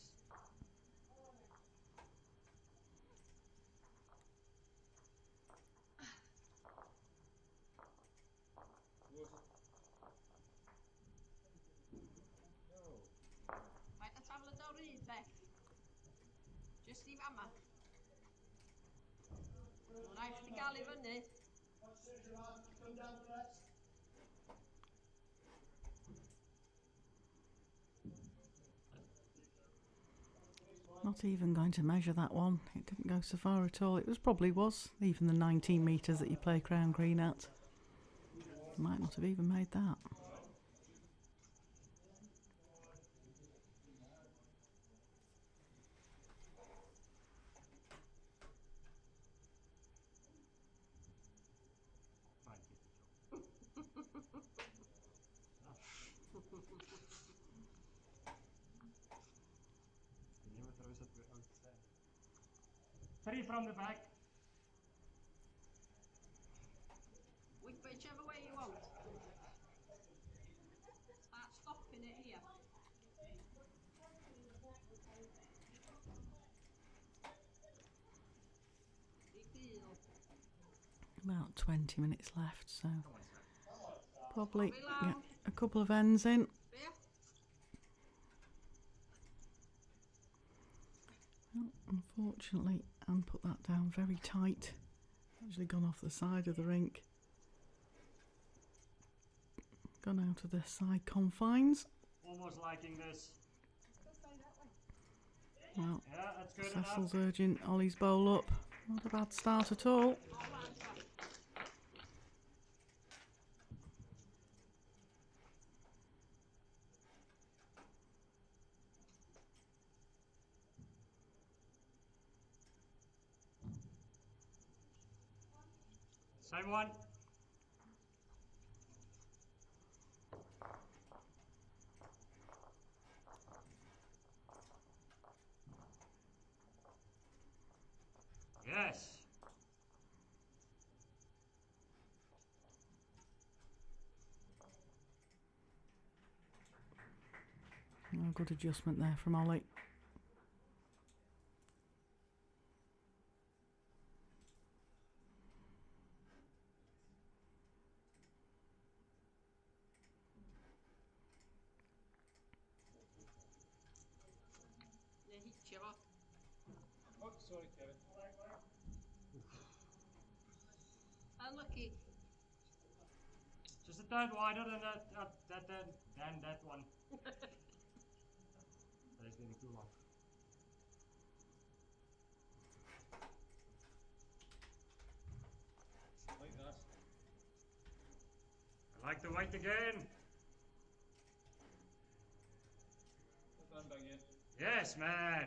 S3: Just i fama. Rhaid chdi gael I fyny.
S6: Not even going to measure that one. It didn't go so far at all. It probably was even the 19 metres that you play Crown Green at. Might not have even made that.
S8: Three from the back.
S3: Whichever way you want. Start stopping it here.
S6: About 20 minutes left, so probably get a couple of ends in. Well, unfortunately, Anne put that down very tight. Actually gone off the side of the rink. Gone out of the side confines.
S8: Almost liking this.
S6: Well,
S8: Yeah, that's good
S6: Cecil's
S8: enough.
S6: urging Ollie's bowl up. Not a bad start at all.
S8: Same one. Yes.
S6: Oh, good adjustment there from Ollie.
S3: Yeah, he's chiller.
S1: Oh, sorry, Kevin.
S3: Unlucky.
S8: Just a tad wider than that one. That is getting too long.
S1: Like that.
S8: I like the weight again.
S1: Well done, Big Ian.
S8: Yes, man.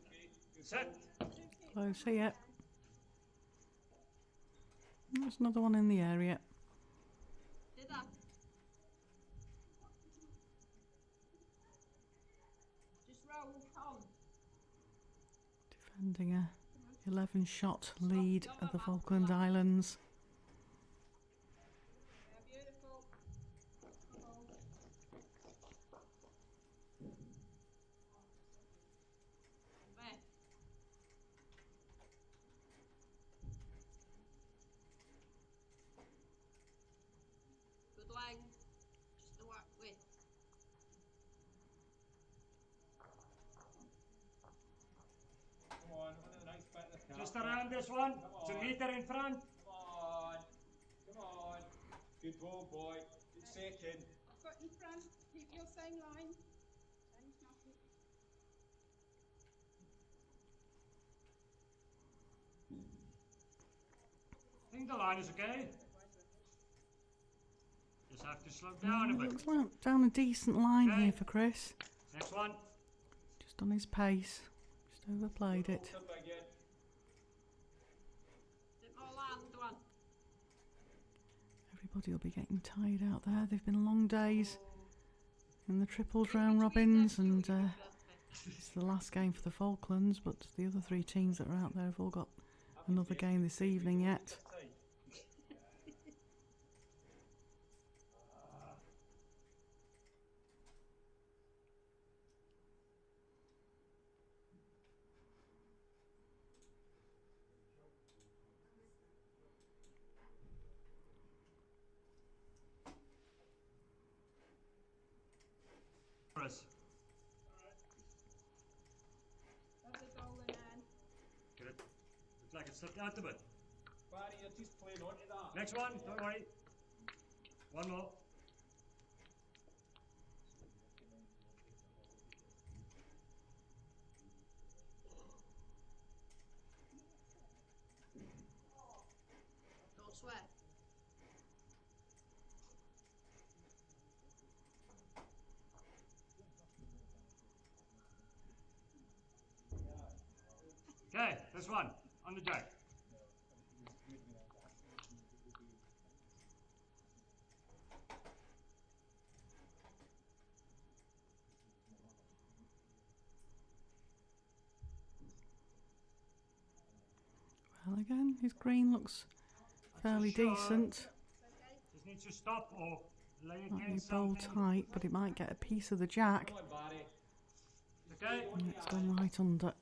S1: Okay, good.
S8: Set.
S6: Close here. There's another one in the area.
S3: Did that? Just roll on.
S6: Defending a 11-shot lead at the Falkland Islands.
S3: Yeah, beautiful. Oh. Where? Good length. Just the whack width.
S1: Come on, on the nice bit of the cap.
S8: Just around this one.
S1: Come
S8: It's a
S1: on.
S8: meter in front.
S1: Come on. Come on. Good ball, boy. Good second.
S4: Got in front, keep your same line. Change nothing.
S8: I think the line is okay. Just have to slow down a bit.
S6: Looks like down a decent line
S8: Okay.
S6: here for Chris.
S8: Next one.
S6: Just on his pace. Just overplayed it.
S1: Well done, Big Ian.
S3: Bit more land one.
S6: Everybody will be getting tired out there. They've been long days in the triples round robins, and it's the last game for the Falklands, but the other three teams that are out there have all got another game this evening yet.
S1: Tight.
S8: Chris.
S4: Lovely bowling, Anne.
S8: Get it. Looks like it slipped out a bit.
S1: Barry, you're just playing onto that.
S8: Next one. Don't worry. One more.
S3: Don't sweat.
S8: Okay, this one. On the jack.
S6: Well, again, his green looks fairly
S8: Sure.
S6: decent.
S8: Just needs to stop or lay
S6: Might be
S8: against
S6: bowl
S8: something.
S6: tight, but it might get a piece of the jack.
S1: Come on, Barry.
S8: Okay.
S6: And it's gone right under.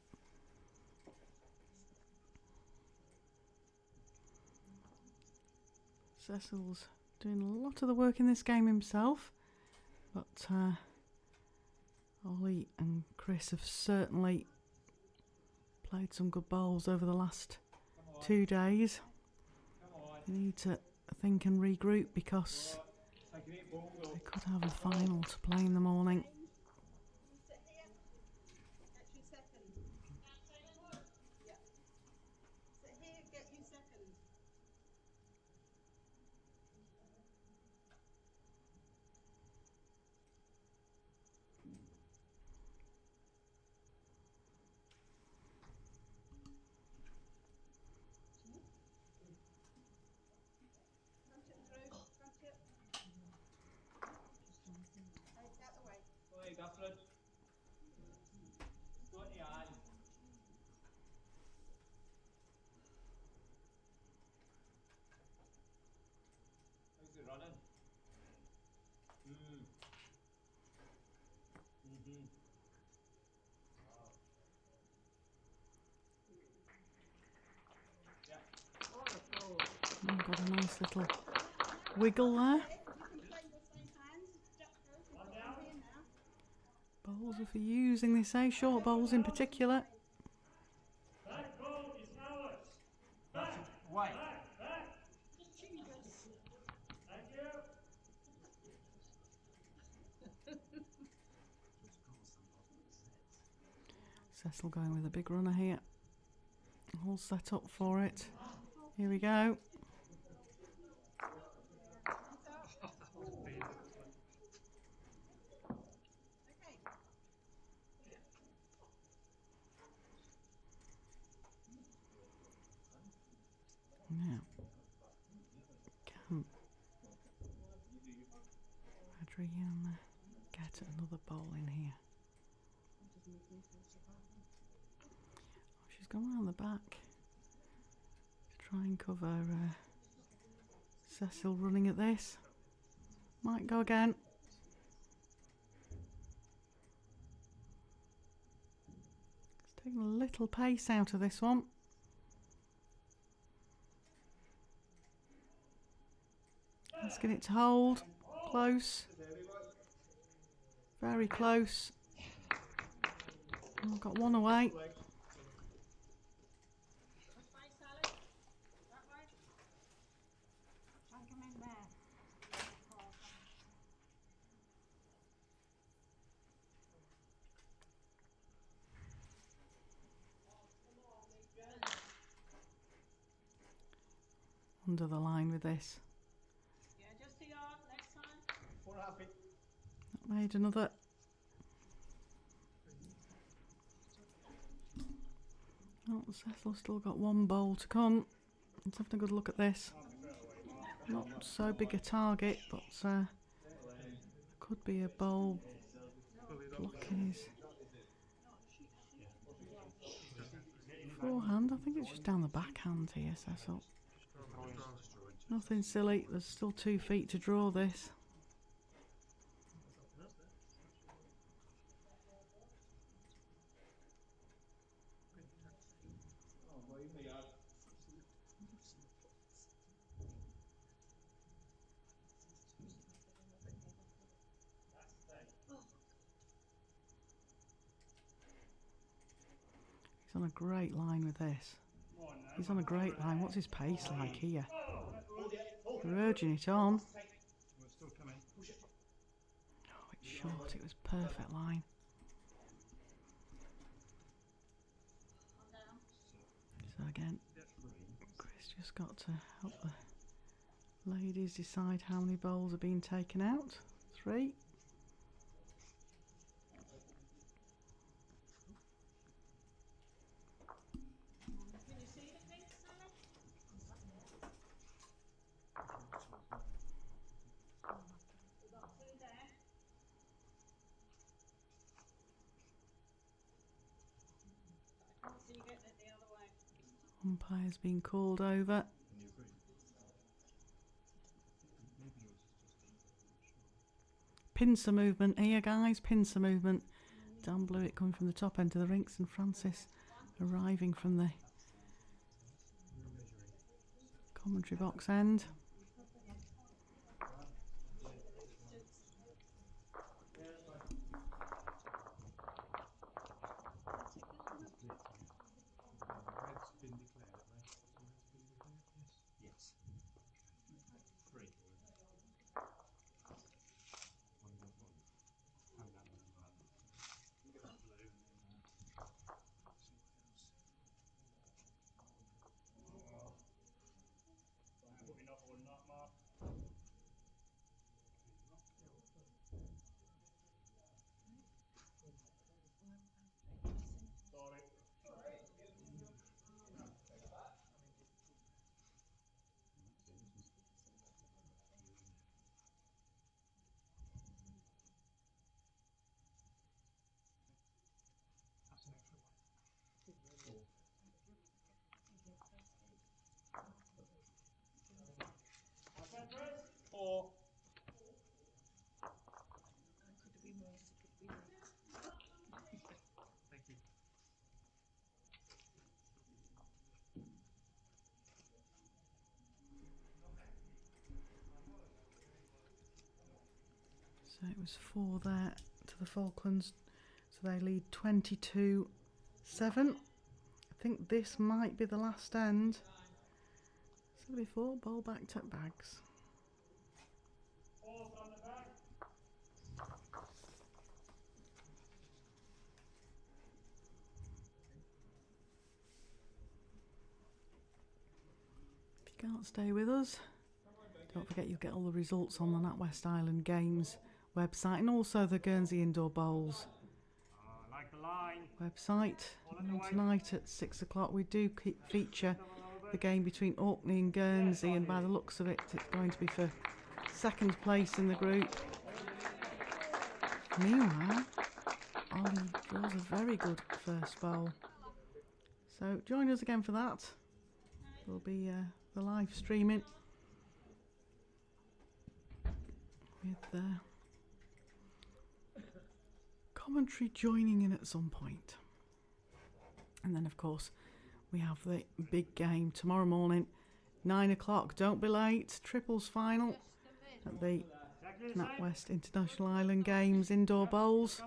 S6: Cecil's doing a lot of the work in this game himself, but Ollie and Chris have certainly Played some good bowls over the last 2 days. They need to think and regroup because they could have a final to play in the morning.
S4: Sit here. Get you second. Yeah. Sit here, get you second. Crunch it through. Crunch it. Take out the way.
S1: Oi, Guthrie. Go to your hand. How's it running?
S6: Oh, got a nice little wiggle there.
S4: You can play the same hands. Jack goes. You've got them here now.
S6: Bowls are for using, they say, short bowls in particular.
S8: That goal is ours. Back,
S1: Why?
S8: back, back. Thank you.
S6: Cecil going with a big runner here. All set up for it. Here we go. Now, can Adrian get another bowl in here? Oh, she's gone round the back to try and cover Cecil running at this. Might go again. It's taking a little pace out of this one. Asking it to hold. Close. Very close. Oh, got one away.
S4: Which way, Sally? That way? Try and come in there.
S6: Under the line with this.
S4: Yeah, just to your next time.
S5: 4.5 feet.
S6: That made another. Oh, Cecil's still got one bowl to come. Let's have a good look at this. Not so big a target, but could be a bowl blocking his forehand. I think it's just down the backhand here, Cecil. Nothing silly. There's still 2 feet to draw this. He's on a great line with this. He's on a great line. What's his pace like here? They're urging it on.
S2: We're still coming.
S6: Oh, it's short. It was perfect line. So again, Chris just got to help the ladies decide how many bowls are being taken out. 3.
S4: Can you see the pink, Sally? We've got 2 there. I can't see you getting it the other way.
S6: Umpire's been called over. Pincer movement here, guys. Pincer movement. Dan Blewett coming from the top end of the rinks, and Francis arriving from the commentary box end.
S2: Thank you.
S6: So it was 4 there to the Falklands. So they lead 22-7. I think this might be the last end. 74, ball back to bags.
S8: Ball from the back.
S6: If you can't stay with us, don't forget you'll get all the results on the NatWest Island Games website and also the Guernsey Indoor Bowls
S8: Like the line.
S6: website. And tonight at 6 o'clock we do feature the game between Orkney and Guernsey, and by the looks of it, it's going to be for second place in the group. Meanwhile, Ollie draws a very good first bowl. So join us again for that. There'll be the live streaming with commentary joining in at some point. And then, of course, we have the big game tomorrow morning, 9 o'clock. Don't be late. Triples final at the NatWest International Island Games Indoor Bowls.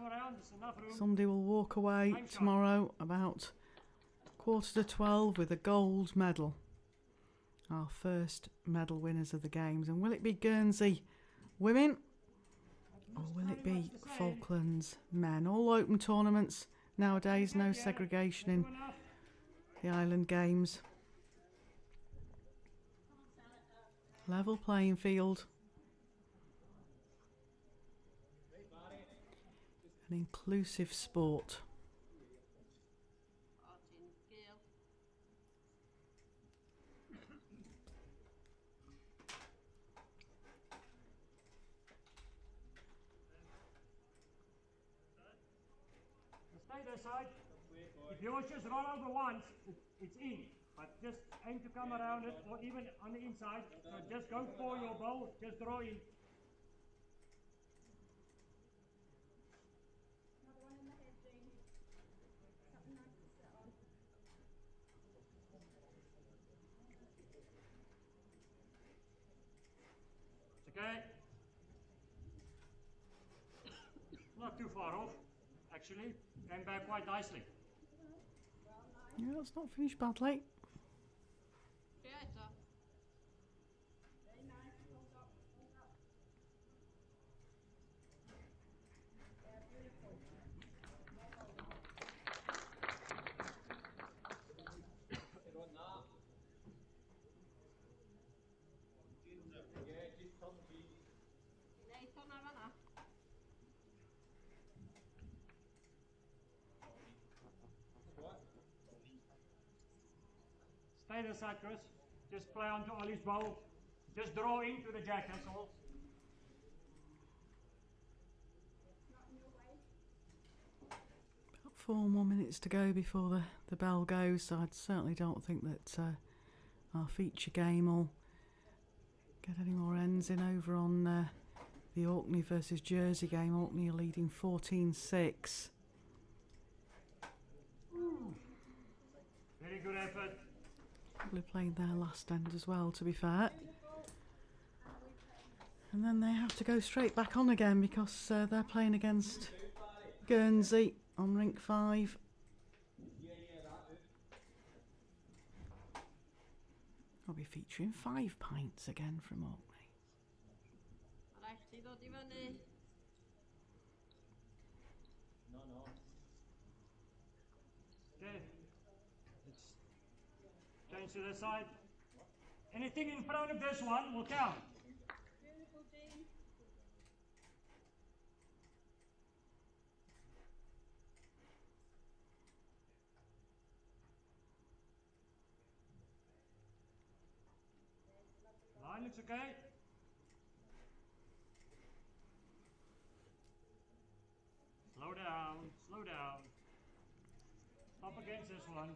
S6: Somebody will walk away tomorrow about 11:45 with a gold medal. Our first medal winners of the games. And will it be Guernsey women or will it be Falklands men? All open tournaments nowadays, no segregation in the Island Games. Level playing field. An inclusive sport.
S8: Stay this side. If yours just roll over once, it's in. But just aim to come around it, or even on the inside. So just go for your bowl, just draw in.
S4: Another one in the head, Jean. Something nice to sit on.
S8: It's okay. Not too far off, actually. Came back quite nicely.
S6: Yeah, that's not finished badly.
S3: Yeah, it's up.
S4: Very nice. Hold up, hold up. Yeah, beautiful.
S3: Late on Havana.
S8: Stay this side, Chris. Just play onto Ollie's bowl. Just draw into the jack, that's all.
S4: Not in your way.
S6: About 4 more minutes to go before the bell goes, so I certainly don't think that our feature game will get any more ends in over on the Orkney versus Jersey game. Orkney are leading 14-6.
S8: Very good effort.
S6: Probably played their last end as well, to be fair. And then they have to go straight back on again because they're playing against Guernsey on rink 5. I'll be featuring 5 pints again from Orkney.
S1: No.
S8: Okay. Let's change to this side. Anything in front of this one will count.
S4: Beautiful, Jean.
S8: Line looks okay. Slow down, slow down. Up against this one.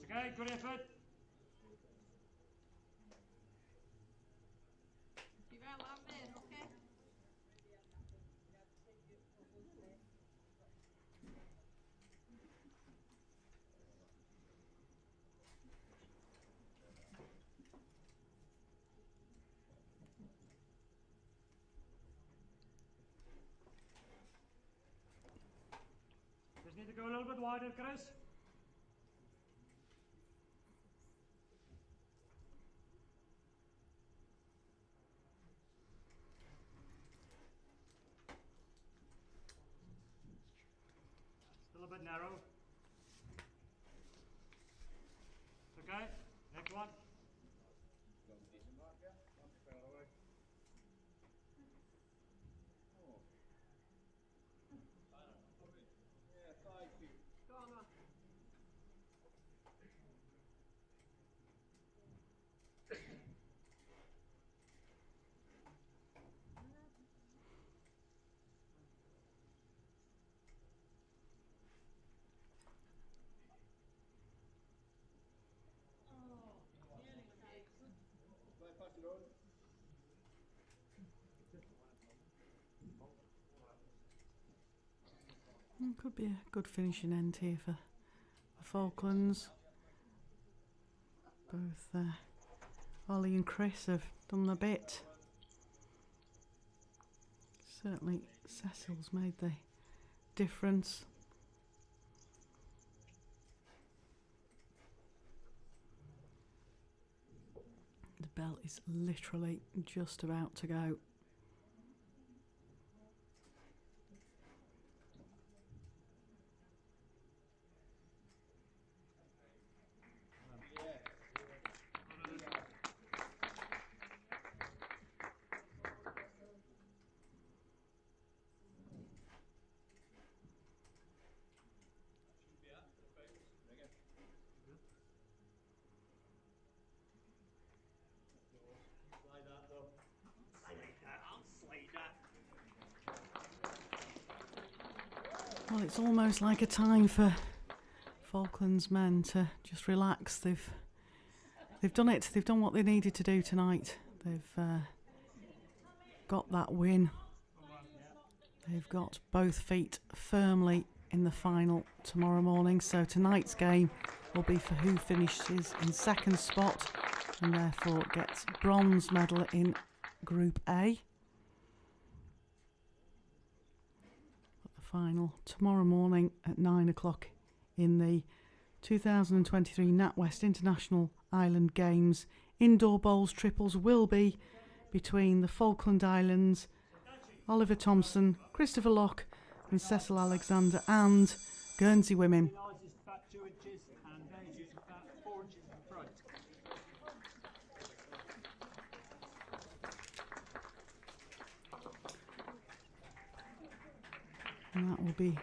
S8: It's okay, good effort.
S3: Be well out there, okay?
S8: to go a little bit wider, Chris? Still a bit narrow. Okay, next one.
S3: Go on, Rob.
S6: Could be a good finishing end here for the Falklands. Both Ollie and Chris have done the bit. Certainly Cecil's made the difference. The bell is literally just about to go. Well, it's almost like a time for Falklands men to just relax. They've done it. They've done what they needed to do tonight. They've got that win. They've got both feet firmly in the final tomorrow morning. So tonight's game will be for who finishes in second spot and therefore gets bronze medal in Group A. Final tomorrow morning at 9 o'clock in the 2023 NatWest International Island Games. Indoor bowls triples will be between the Falkland Islands, Oliver Thompson, Christopher Locke and Cecil Alexander, and Guernsey women.
S8: Ynys is about 2 inches and Ynys is about 4 inches in front.
S6: And that will be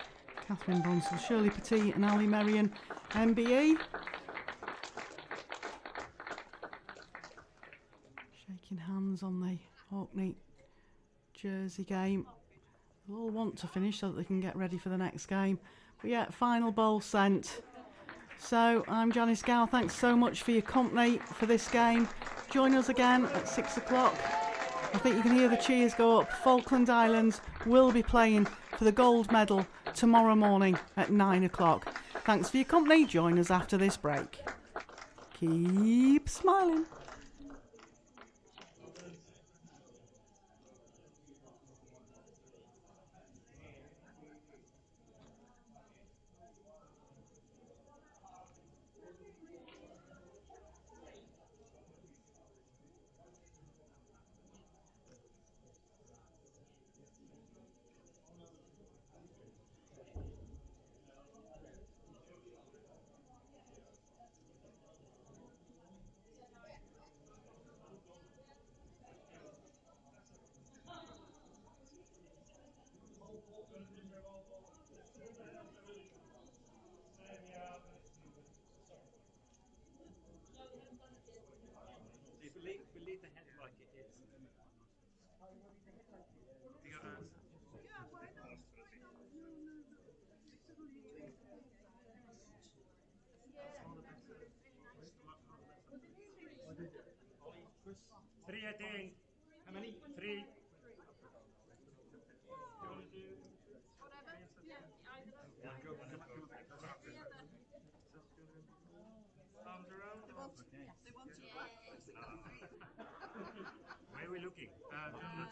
S6: Catherine Bonsall, Shirley Petit and Ali Merian, MBE. Shaking hands on the Orkney jersey game. They'll all want to finish so that they can get ready for the next game. But yeah, final bowl sent. So I'm Janice Gow. Thanks so much for your company for this game. Join us again at 6 o'clock. I think you can hear the cheers go up. Falkland Islands will be playing for the gold medal tomorrow morning at 9 o'clock. Thanks for your company. Join us after this break. Keep smiling.
S8: Believe the head like it is. You got answer. Three at the end. How many? Three.